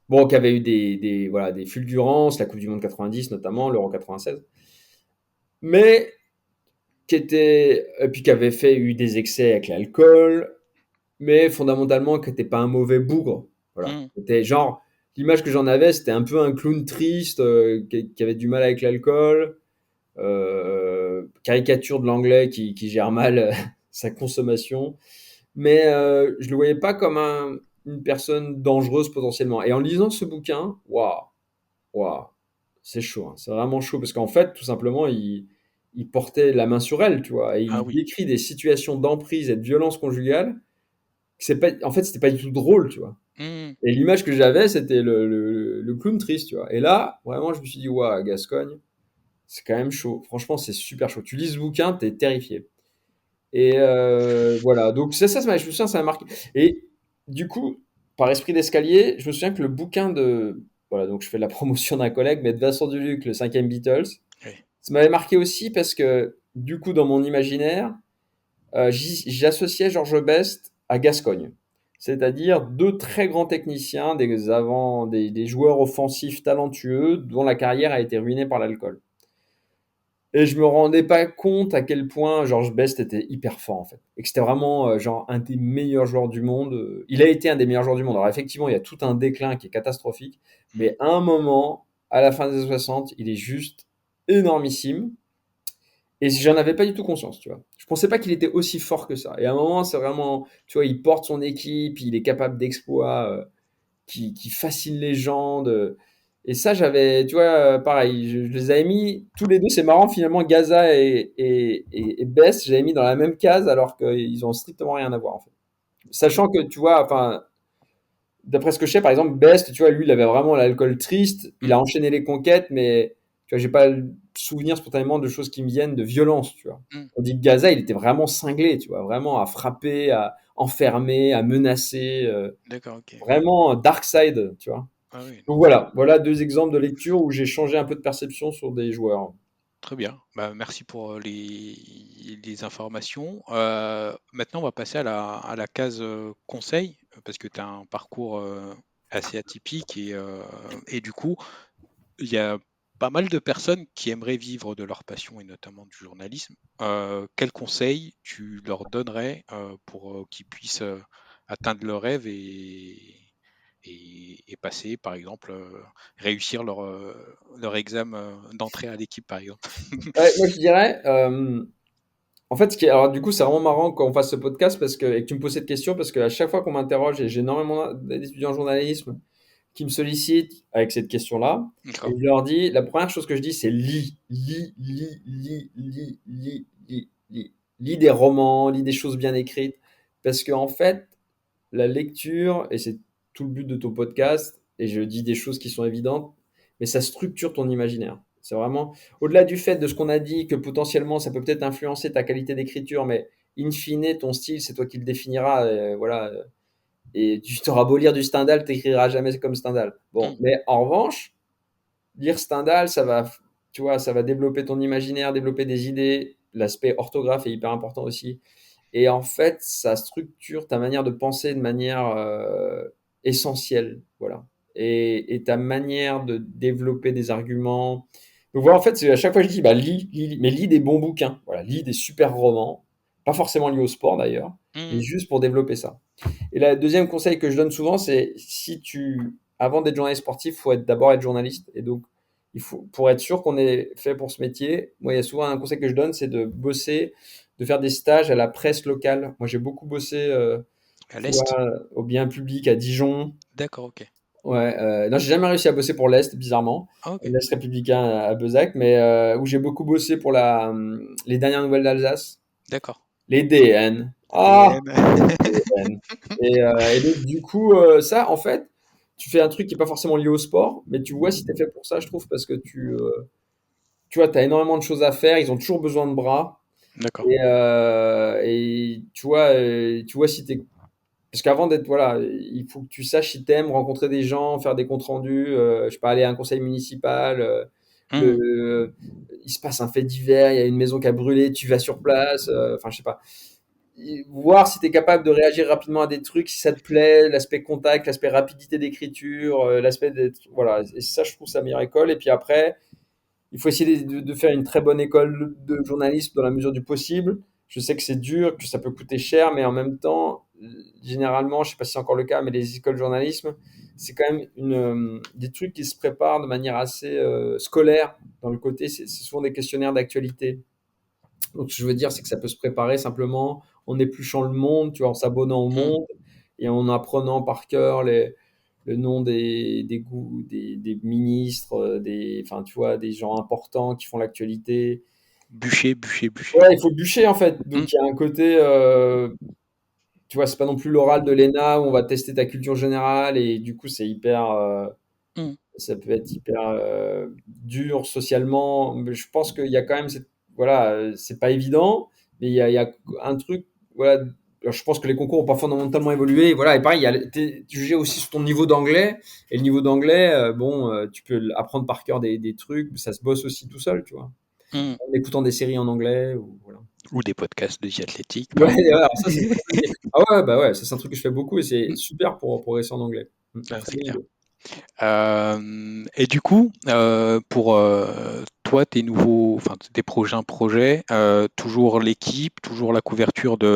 S2: Bon, qui avait eu voilà, des fulgurances, la Coupe du Monde 90 notamment, l'Euro 96. Mais et puis qui avait eu des excès avec l'alcool, mais fondamentalement qui n'était pas un mauvais bougre. Voilà.
S1: mmh,
S2: C'était genre, l'image que j'en avais, c'était un peu un clown triste qui avait du mal avec l'alcool, caricature de l'anglais qui gère mal sa consommation, mais je le voyais pas comme une personne dangereuse potentiellement. Et en lisant ce bouquin, waouh, waouh, c'est chaud, hein. C'est vraiment chaud parce qu'en fait, tout simplement, il portait la main sur elle, tu vois, et
S1: ah
S2: il
S1: oui.
S2: décrit des situations d'emprise et de violence conjugale. En fait, c'était pas du tout drôle, tu vois.
S1: Mmh,
S2: Et l'image que j'avais, c'était le clown triste, tu vois. Et là, vraiment, je me suis dit, waouh, Gascogne, c'est quand même chaud. Franchement, c'est super chaud. Tu lis ce bouquin, t'es terrifié. Et voilà. Donc, je me souviens, ça m'a marqué. Et du coup, par esprit d'escalier, je me souviens que le bouquin de. Voilà, donc je fais la promotion d'un collègue, mais de Vincent Duluc, le cinquième Beatles,
S1: oui.
S2: ça m'avait marqué aussi parce que, du coup, dans mon imaginaire, j'associais George Best à Gascogne. C'est-à-dire deux très grands techniciens, des joueurs offensifs talentueux dont la carrière a été ruinée par l'alcool. Et je me rendais pas compte à quel point George Best était hyper fort en fait. Et que c'était vraiment genre un des meilleurs joueurs du monde. Il a été un des meilleurs joueurs du monde. Alors effectivement, il y a tout un déclin qui est catastrophique.
S1: Mmh,
S2: Mais à un moment, à la fin des années 60, il est juste énormissime. Et j'en avais pas du tout conscience, tu vois. Je pensais pas qu'il était aussi fort que ça. Et à un moment, c'est vraiment, tu vois, il porte son équipe, il est capable d'exploits qui fascinent les gens. Et ça, tu vois, pareil, je les avais mis tous les deux. C'est marrant, finalement, Gaza et Best, j'avais mis dans la même case alors qu'ils ont strictement rien à voir, en fait. Sachant que, tu vois, enfin, d'après ce que je sais, par exemple, Best, tu vois, lui, il avait vraiment l'alcool triste. Il
S1: mmh,
S2: a enchaîné les conquêtes, mais tu vois, j'ai pas le souvenir spontanément de choses qui me viennent de violence, tu vois.
S1: mmh.
S2: On dit que Gaza, il était vraiment cinglé, tu vois, vraiment à frapper, à enfermer, à menacer,
S1: D'accord, OK.
S2: vraiment dark side, tu vois.
S1: Ah oui,
S2: Donc
S1: donc
S2: voilà deux exemples de lecture où j'ai changé un peu de perception sur des joueurs.
S1: très bien. Bah, merci pour, les informations. Maintenant, on va passer à la case, conseil, parce que tu as un parcours, assez atypique et du coup, il y a pas mal de personnes qui aimeraient vivre de leur passion et notamment du journalisme. Quels conseils tu leur donnerais, pour, qu'ils puissent, atteindre leurs rêves et passer, par exemple, réussir leur examen, d'entrée à l'équipe, par exemple?
S2: Ouais, moi je dirais, en fait, alors du coup, c'est vraiment marrant quand on fasse ce podcast et que tu me poses cette question parce qu'à chaque fois qu'on m'interroge, et j'ai énormément d'étudiants en journalisme qui me sollicitent avec cette question-là, et
S1: D'accord.
S2: je leur dis, la première chose que je dis, c'est lis, lis, lis, lis, lis, lis, lis, lis. Lis des romans, lis des choses bien écrites, parce qu'en fait, la lecture, et c'est tout le but de ton podcast, et je dis des choses qui sont évidentes, mais ça structure ton imaginaire. C'est vraiment, au-delà du fait de ce qu'on a dit, que potentiellement ça peut peut-être influencer ta qualité d'écriture, mais in fine, ton style, c'est toi qui le définiras. Voilà, et tu t'auras beau lire du Stendhal, t'écriras jamais comme Stendhal. Bon,
S1: Mmh.
S2: mais en revanche, lire Stendhal, tu vois, ça va développer ton imaginaire, développer des idées. L'aspect orthographe est hyper important aussi. Et en fait, ça structure ta manière de penser de manière essentielle, voilà. Et ta manière de développer des arguments. Donc voilà, en fait, à chaque fois je dis, bah lis, mais lis des bons bouquins, voilà, lis des super romans, pas forcément liés au sport d'ailleurs, mais
S1: Mmh.
S2: juste pour développer ça. Et le deuxième conseil que je donne souvent, c'est avant d'être journaliste sportif, il faut d'abord être journaliste. Et donc, pour être sûr qu'on est fait pour ce métier, moi, il y a souvent un conseil que je donne, c'est de bosser, de faire des stages à la presse locale. Moi, j'ai beaucoup bossé,
S1: À
S2: tu vois,
S1: l'est?
S2: au bien public à Dijon.
S1: D'accord, OK.
S2: Ouais, non, j'ai jamais réussi à bosser pour l'Est, bizarrement.
S1: Ah OK.
S2: L'Est républicain à Bezac, mais où j'ai beaucoup bossé pour les dernières nouvelles d'Alsace,
S1: D'accord.
S2: les DN. Ah,
S1: DN.
S2: DN. Et donc, du coup, ça, en fait, tu fais un truc qui est pas forcément lié au sport, mais tu vois si tu es fait pour ça, je trouve, parce que tu vois, tu as énormément de choses à faire, ils ont toujours besoin de bras.
S1: D'accord.
S2: Et tu vois si tu es parce qu'avant d'être, voilà, il faut que tu saches si t'aimes rencontrer des gens, faire des comptes rendus, je sais pas, aller à un conseil municipal,
S1: Mmh.
S2: il se passe un fait divers, il y a une maison qui a brûlé, tu vas sur place, enfin, je sais pas. Voir si tu es capable de réagir rapidement à des trucs, si ça te plaît, l'aspect contact, l'aspect rapidité d'écriture, l'aspect d'être, voilà. Et ça, je trouve ça meilleure école. Et puis après, il faut essayer de faire une très bonne école de journalisme dans la mesure du possible. Je sais que c'est dur, que ça peut coûter cher, mais en même temps, généralement, je sais pas si c'est encore le cas, mais les écoles de journalisme, c'est quand même des trucs qui se préparent de manière assez scolaire. Dans le côté, c'est souvent des questionnaires d'actualité. Donc, ce que je veux dire, c'est que ça peut se préparer simplement en épluchant le monde, tu vois, en s'abonnant au
S1: Mmh.
S2: monde et en apprenant par cœur le nom des ministres, enfin, tu vois, des gens importants qui font l'actualité.
S1: Bûcher, bûcher, bûcher.
S2: Ouais, il faut bûcher en fait.
S1: Mmh.
S2: Donc il y a un côté, tu vois, c'est pas non plus l'oral de l'ENA où on va tester ta culture générale et du coup c'est
S1: Mmh.
S2: ça peut être hyper dur socialement. Mais je pense qu'il y a quand même voilà, c'est pas évident, mais il y a un truc, voilà. Alors, je pense que les concours ont pas fondamentalement évolué. Voilà, et pareil, t'es jugé aussi sur ton niveau d'anglais. Et le niveau d'anglais, bon, tu peux apprendre par cœur des trucs. Ça se bosse aussi tout seul, tu vois.
S1: Mmh.
S2: En écoutant des séries en anglais, ou voilà.
S1: Ou des podcasts de The Athletic,
S2: Ouais,
S1: par
S2: ouais,
S1: exemple.
S2: alors ça, c'est une très bonne idée. Ah ouais, bah ouais, ça c'est un truc que je fais beaucoup et c'est
S1: Mmh.
S2: super pour progresser en anglais.
S1: Ah,
S2: Très
S1: c'est
S2: bonne
S1: clair.
S2: idée.
S1: Et du coup, pour toi, enfin tes prochains projets, toujours l'équipe, toujours la couverture on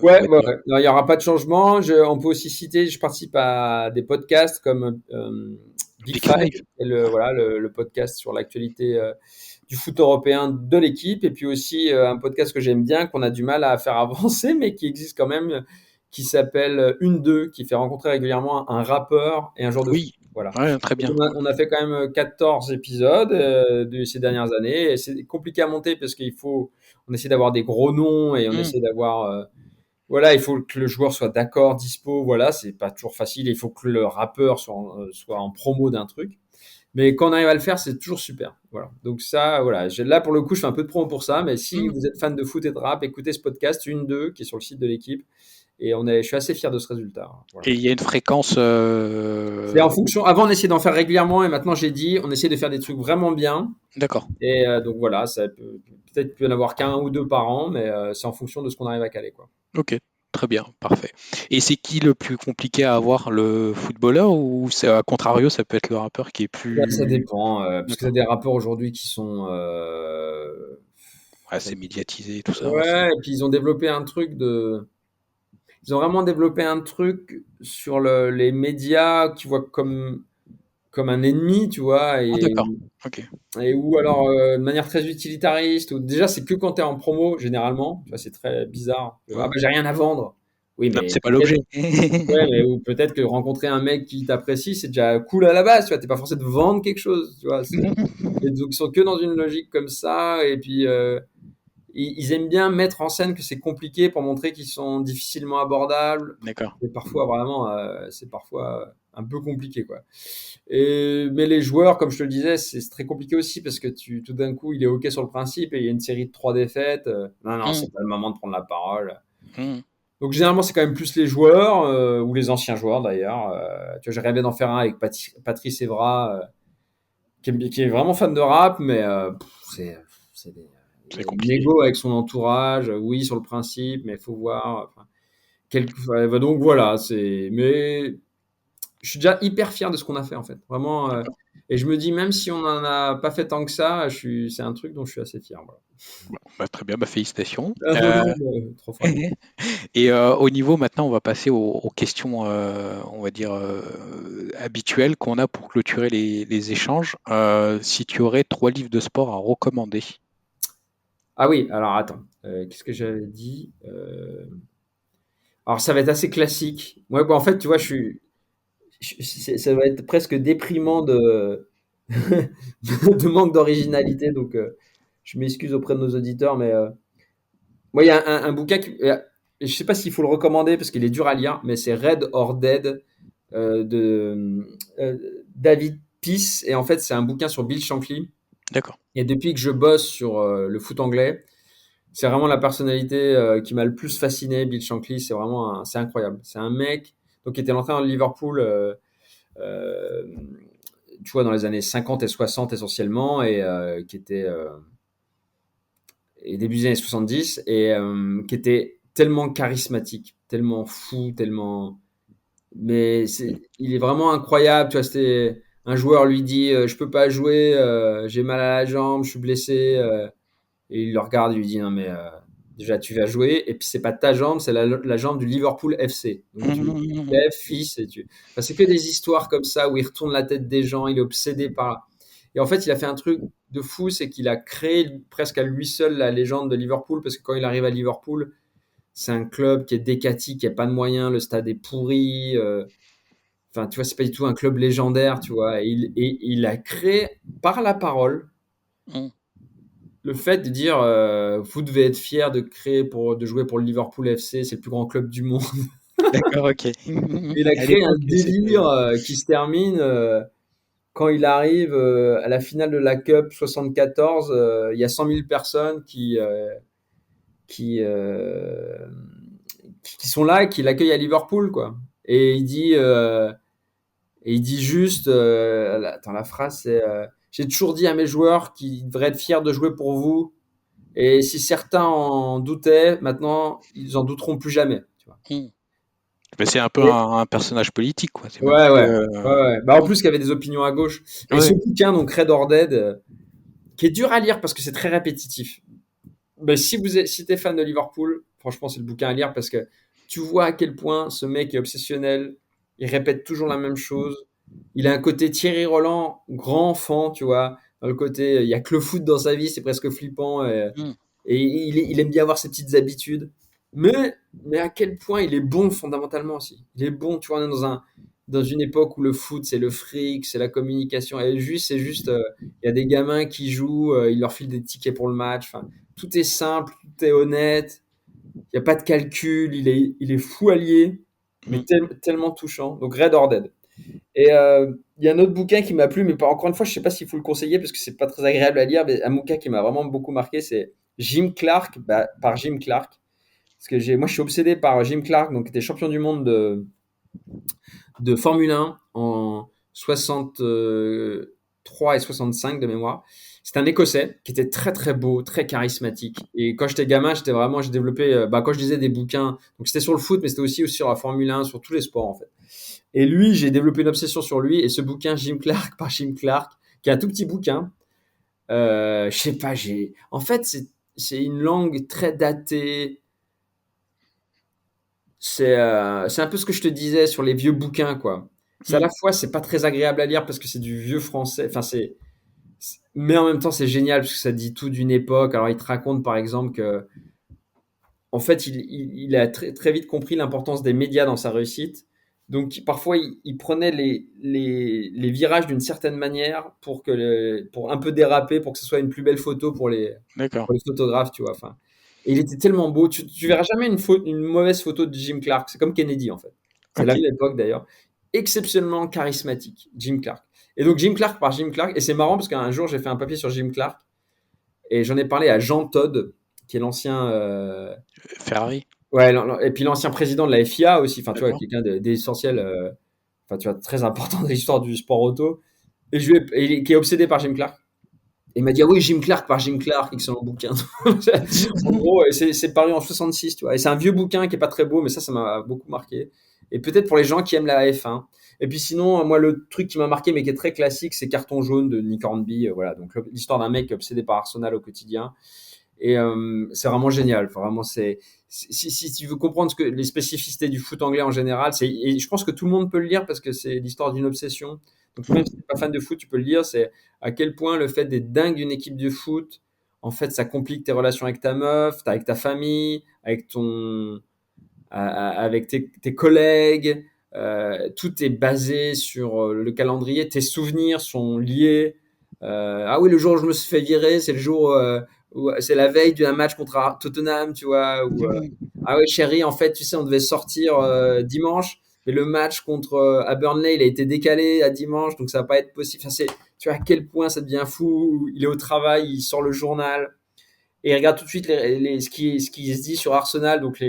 S2: Ouais,
S1: va
S2: ouais,
S1: dire,
S2: ouais. Non, il y aura pas de changement. On peut aussi citer, je participe à des podcasts comme Big
S1: Big
S2: Five,
S1: Five.
S2: qui est voilà, le podcast sur l'actualité du foot européen de l'équipe. Et puis aussi un podcast que j'aime bien, qu'on a du mal à faire avancer, mais qui existe quand même, qui s'appelle Une Deux, qui fait rencontrer régulièrement un rappeur et un joueur de foot.
S1: Oui,
S2: Voilà.
S1: ouais, très
S2: Donc,
S1: bien.
S2: on a fait quand même 14 épisodes de ces dernières années. Et c'est compliqué à monter parce on essaie d'avoir des gros noms et on
S1: Mmh.
S2: essaie d'avoir, voilà, il faut que le joueur soit d'accord, dispo. Voilà, c'est pas toujours facile. Il faut que le rappeur soit en promo d'un truc. Mais quand on arrive à le faire, c'est toujours super. Voilà. Donc ça, voilà. Là, pour le coup, je fais un peu de promo pour ça. Mais si
S1: Mmh.
S2: vous êtes fan de foot et de rap, écoutez ce podcast, une, deux, qui est sur le site de l'équipe. Et je suis assez fier de ce résultat. Voilà.
S1: Et il y a une fréquence,
S2: C'est en fonction. Avant, on essayait d'en faire régulièrement, et maintenant, j'ai dit, on essaie de faire des trucs vraiment bien.
S1: d'accord.
S2: Et donc voilà, peut-être peut y en avoir qu'un ou deux par an, mais c'est en fonction de ce qu'on arrive à caler, quoi.
S1: OK, très bien, parfait. Et c'est qui le plus compliqué à avoir, le footballeur ou c'est à contrario, ça peut être le rappeur qui est
S2: Là, ça
S1: plus
S2: dépend, parce que tu as
S1: d'accord.
S2: des rappeurs aujourd'hui qui sont,
S1: Ouais, c'est médiatisé et tout ça, ouais, c'est
S2: ouais, et puis ils ont vraiment développé un truc sur les médias qu'ils voient comme un ennemi, tu vois,
S1: ah d'accord, OK.
S2: ou alors de manière très utilitariste, ou déjà c'est que quand tu es en promo, généralement, tu vois, c'est très bizarre. Ah
S1: Mmh.
S2: bah j'ai rien à vendre. Oui,
S1: Non,
S2: mais
S1: c'est pas
S2: peut-être,
S1: l'objet.
S2: ouais, mais ou peut-être que rencontrer un mec qui t'apprécie, c'est déjà cool à la base, tu vois, t'es pas forcé de vendre quelque chose, tu vois. Et donc ils sont que dans une logique comme ça, et puis ils aiment bien mettre en scène que c'est compliqué pour montrer qu'ils sont difficilement abordables.
S1: D'accord.
S2: Et parfois, vraiment, c'est parfois un peu compliqué, quoi. Mais les joueurs, comme je te le disais, c'est très compliqué aussi parce que tout d'un coup, il est OK sur le principe et il y a une série de 3 défaites. Non, non,
S1: Mmh.
S2: c'est pas le moment de prendre la parole.
S1: Mmh.
S2: Donc, généralement, c'est quand même plus les joueurs ou les anciens joueurs d'ailleurs. Tu vois, j'ai rêvé d'en faire un avec Patrice Evra, qui est vraiment fan de rap, mais il
S1: C'est
S2: y a une
S1: compliqué.
S2: négo avec son entourage. Oui, sur le principe, mais il faut voir. Enfin, ouais, bah, donc voilà, mais je suis déjà hyper fier de ce qu'on a fait en fait. Vraiment,
S1: D'accord.
S2: Et je me dis, même si on n'en a pas fait tant que ça, c'est un truc dont je suis assez fier. Voilà.
S1: Bon, bah, très bien, bah, félicitations.
S2: Ah non, non, 3 fois non.
S1: Et au niveau maintenant, on va passer aux questions, on va dire, habituelles qu'on a pour clôturer les échanges. Si tu aurais 3 livres de sport à recommander?
S2: Ah oui, alors attends, qu'est-ce que j'avais dit? Alors ça va être assez classique. Moi, bah, en fait, tu vois, ça va être presque déprimant de manque d'originalité, donc je m'excuse auprès de nos auditeurs, mais moi, il y a un bouquin je sais pas s'il faut le recommander parce qu'il est dur à lire, mais c'est Red or Dead de David Peace. Et en fait, c'est un bouquin sur Bill Shankly.
S1: D'accord.
S2: Et depuis que je bosse sur le foot anglais, c'est vraiment la personnalité qui m'a le plus fasciné. Bill Shankly, c'est incroyable. C'est un mec donc qui était l'entraîneur de Liverpool, euh, tu vois, dans les années 50 et 60 essentiellement, et qui était et début des années 70, et qui était tellement charismatique, tellement fou, tellement. Mais il est vraiment incroyable. Tu vois, c'était un joueur lui dit je peux pas jouer, j'ai mal à la jambe, je suis blessé. Et il le regarde et lui dit non mais déjà tu vas jouer et puis c'est pas ta jambe, c'est la jambe du Liverpool FC. Donc tu
S1: Mmh.
S2: lèves fils et tu. Enfin, c'est que des histoires comme ça où il retourne la tête des gens, il est obsédé par. Et en fait il a fait un truc de fou, c'est qu'il a créé presque à lui seul la légende de Liverpool parce que quand il arrive à Liverpool, c'est un club qui est décati, qui a pas de moyens, le stade est pourri. Enfin, tu vois, c'est pas du tout un club légendaire, tu vois. Et il a créé par la parole
S1: Mmh.
S2: le fait de dire vous devez être fier de jouer pour le Liverpool FC, c'est le plus grand club du monde.
S1: D'accord, OK. Mmh.
S2: Il a
S1: À
S2: créé un
S1: l'époque,
S2: délire qui se termine quand il arrive à la finale de la Cup 74. Il y a 100 000 personnes qui, euh, qui sont là et qui l'accueillent à Liverpool, quoi. Et il dit juste, attends, la phrase c'est j'ai toujours dit à mes joueurs qu'ils devraient être fiers de jouer pour vous. Et si certains en doutaient, maintenant, ils en douteront plus jamais. Tu vois.
S1: mmh. Bah, c'est un peu
S2: Et,
S1: un personnage politique, quoi. C'est même
S2: ouais,
S1: plus,
S2: ouais, ouais, ouais. Bah, en plus, qu'il y avait des opinions à gauche. Et ce
S1: ouais.
S2: bouquin, donc Red or Dead, qui est dur à lire parce que c'est très répétitif. Mais si t'es fan de Liverpool, franchement, c'est le bouquin à lire parce que tu vois à quel point ce mec est obsessionnel. Il répète toujours la même chose. Il a un côté Thierry Roland, grand enfant, tu vois. Dans le côté, il y a que le foot dans sa vie, c'est presque flippant.
S1: Mmh.
S2: Et il aime bien avoir ses petites habitudes. Mais à quel point il est bon fondamentalement aussi. Il est bon, tu vois, on est dans une époque où le foot, c'est le fric, c'est la communication. Et juste, il y a des gamins qui jouent, il leur file des tickets pour le match. Enfin, tout est simple, tout est honnête. Il n'y a pas de calcul. Il est fou allié, mais
S1: Mmh.
S2: tellement touchant. Donc Red or Dead. Et il y a un autre bouquin qui m'a plu, mais encore une fois, je sais pas s'il faut le conseiller parce que c'est pas très agréable à lire. Mais un bouquin qui m'a vraiment beaucoup marqué, c'est Jim Clark, par Jim Clark. Parce que moi, je suis obsédé par Jim Clark, donc qui était champion du monde de Formule 1 en 63 et 65 de mémoire. C'est un Écossais qui était très très beau, très charismatique. Et quand j'étais gamin, j'ai développé, quand je lisais des bouquins, donc c'était sur le foot, mais c'était aussi sur la Formule 1, sur tous les sports en fait. Et lui, j'ai développé une obsession sur lui. Et ce bouquin, Jim Clark, par Jim Clark, qui est un tout petit bouquin, je sais pas, en fait, c'est une langue très datée. C'est un peu ce que je te disais sur les vieux bouquins, quoi. C'est à
S1: Mmh.
S2: la fois, c'est pas très agréable à lire parce que c'est du vieux français. Enfin, mais en même temps, c'est génial parce que ça dit tout d'une époque. Alors, il te raconte, par exemple, que, en fait, il a très, très vite compris l'importance des médias dans sa réussite. Donc, parfois, il prenait les virages d'une certaine manière pour un peu déraper, pour que ce soit une plus belle photo
S1: D'accord.
S2: pour les photographes, tu vois. Enfin, et il était tellement beau. Tu verras jamais une mauvaise photo de Jim Clark. C'est comme Kennedy, en fait. C'est la
S1: OK.
S2: même époque, d'ailleurs. Exceptionnellement charismatique, Jim Clark. Et donc, Jim Clark par Jim Clark. Et c'est marrant parce qu'un jour, j'ai fait un papier sur Jim Clark et j'en ai parlé à Jean Todt, qui est l'ancien
S1: Ferrari?
S2: ouais, et puis l'ancien président de la FIA aussi, enfin, tu vois,
S1: D'accord.
S2: quelqu'un d'essentiel, enfin, tu vois, très important dans l'histoire du sport auto. Qui est obsédé par Jim Clark. Et il m'a dit, ah oui, Jim Clark par Jim Clark, excellent bouquin. En gros, c'est paru en 66, tu vois. Et c'est un vieux bouquin qui est pas très beau, mais ça m'a beaucoup marqué. Et peut-être pour les gens qui aiment la F1. Et puis sinon, moi, le truc qui m'a marqué, mais qui est très classique, c'est Carton jaune de Nick Hornby. Voilà, donc l'histoire d'un mec obsédé par Arsenal au quotidien. Et c'est vraiment génial. Enfin, vraiment, si tu veux comprendre les spécificités du foot anglais en général, et je pense que tout le monde peut le lire parce que c'est l'histoire d'une obsession. Donc même si tu n'es pas fan de foot, tu peux le lire. C'est à quel point le fait d'être dingue d'une équipe de foot, en fait, ça complique tes relations avec ta meuf, avec ta famille, avec tes collègues. Tout est basé sur le calendrier. Tes souvenirs sont liés. Ah oui, le jour où je me suis fait virer, c'est le jour où c'est la veille d'un match contre Tottenham, tu vois. Ah oui, chérie, en fait, tu sais, on devait sortir dimanche, mais le match contre à Burnley, il a été décalé à dimanche, donc ça va pas être possible. Enfin, tu vois à quel point ça devient fou. Il est au travail, il sort le journal et il regarde tout de suite ce qui se dit sur Arsenal. Donc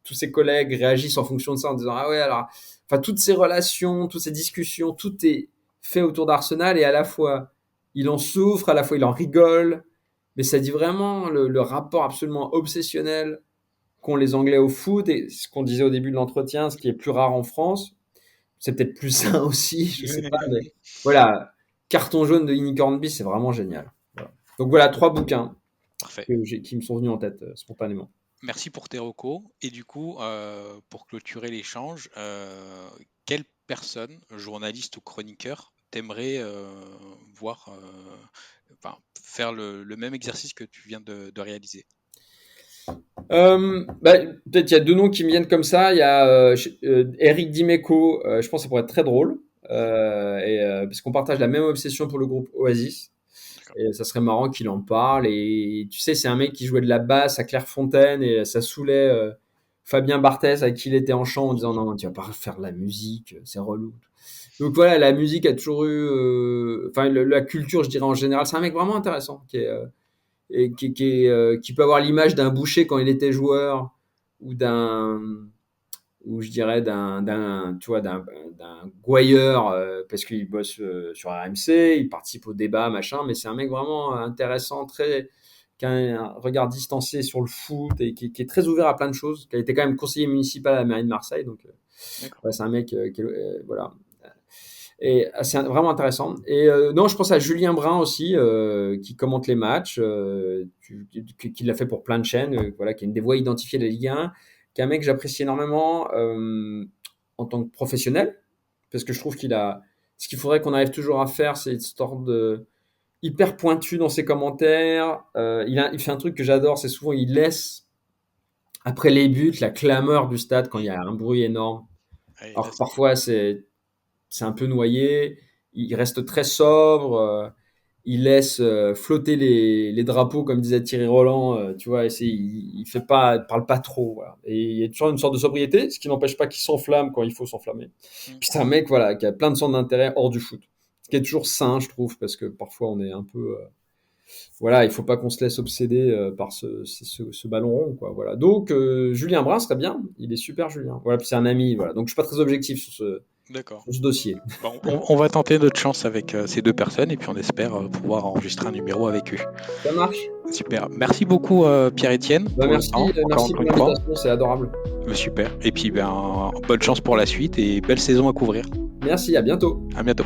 S2: tous ses collègues réagissent en fonction de ça en disant ah ouais alors, enfin toutes ces relations, toutes ces discussions, tout est fait autour d'Arsenal et à la fois il en souffre, à la fois il en rigole, mais ça dit vraiment le rapport absolument obsessionnel qu'ont les Anglais au foot et ce qu'on disait au début de l'entretien, ce qui est plus rare en France. C'est peut-être plus sain aussi, je sais pas, mais voilà, Carton jaune de Nick Hornby, c'est vraiment génial. Voilà. Donc voilà, 3 bouquins
S1: Parfait.
S2: qui me sont venus en tête spontanément.
S1: Merci pour tes recos. Et du coup, pour clôturer l'échange, quelle personne, journaliste ou chroniqueur, t'aimerais voir faire le même exercice que tu viens de réaliser?
S2: Peut-être il y a 2 noms qui me viennent comme ça. Il y a Eric Dimeco, je pense que ça pourrait être très drôle, parce qu'on partage la même obsession pour le groupe Oasis. Et ça serait marrant qu'il en parle. Et tu sais, c'est un mec qui jouait de la basse à Clairefontaine et ça saoulait Fabien Barthez avec qui il était en chant en disant non, tu vas pas faire de la musique, c'est relou. Donc voilà, la musique a toujours eu, enfin la culture, je dirais en général, c'est un mec vraiment intéressant qui peut avoir l'image d'un Boucher quand il était joueur ou ou je dirais tu vois, d'un gouailleur parce qu'il bosse sur RMC, il participe au débat, machin, mais c'est un mec vraiment intéressant, qui a un regard distancié sur le foot et qui est très ouvert à plein de choses, qui a été quand même conseiller municipal à la mairie de Marseille, donc ouais, c'est un mec voilà. Et c'est vraiment intéressant. Et non, je pense à Julien Brun aussi, qui commente les matchs, qui l'a fait pour plein de chaînes, voilà, qui est une des voix identifiées de la Ligue 1, qui est un mec que j'apprécie énormément en tant que professionnel, parce que je trouve ce qu'il faudrait qu'on arrive toujours à faire, c'est une sorte de hyper pointu dans ses commentaires. Il fait un truc que j'adore, c'est souvent il laisse après les buts la clameur du stade quand il y a un bruit énorme.
S1: Ouais,
S2: Alors parfois c'est un peu noyé, il reste très sobre, il laisse flotter les drapeaux comme disait Thierry Roland, tu vois, il parle pas trop, voilà. Et il y a toujours une sorte de sobriété, ce qui n'empêche pas qu'il s'enflamme quand il faut s'enflammer. Puis c'est un mec voilà qui a plein de centres d'intérêt hors du foot, ce qui est toujours sain je trouve parce que parfois on est un peu voilà, il faut pas qu'on se laisse obséder par ce ballon rond quoi, voilà. Donc Julien Brun serait bien, il est super Julien. Voilà, puis c'est un ami, voilà. Donc je suis pas très objectif
S1: d'accord.
S2: sur ce dossier.
S1: Bon, on va tenter notre chance avec ces 2 personnes et puis on espère pouvoir enregistrer un numéro avec eux.
S2: Ça marche.
S1: Super. Merci beaucoup Pierre-Étienne pour le
S2: Merci,
S1: temps,
S2: merci
S1: encore
S2: pour
S1: une fois.
S2: l'invitation, c'est adorable.
S1: Super. Et puis bonne chance pour la suite et belle saison à couvrir.
S2: Merci, à bientôt.
S1: À bientôt.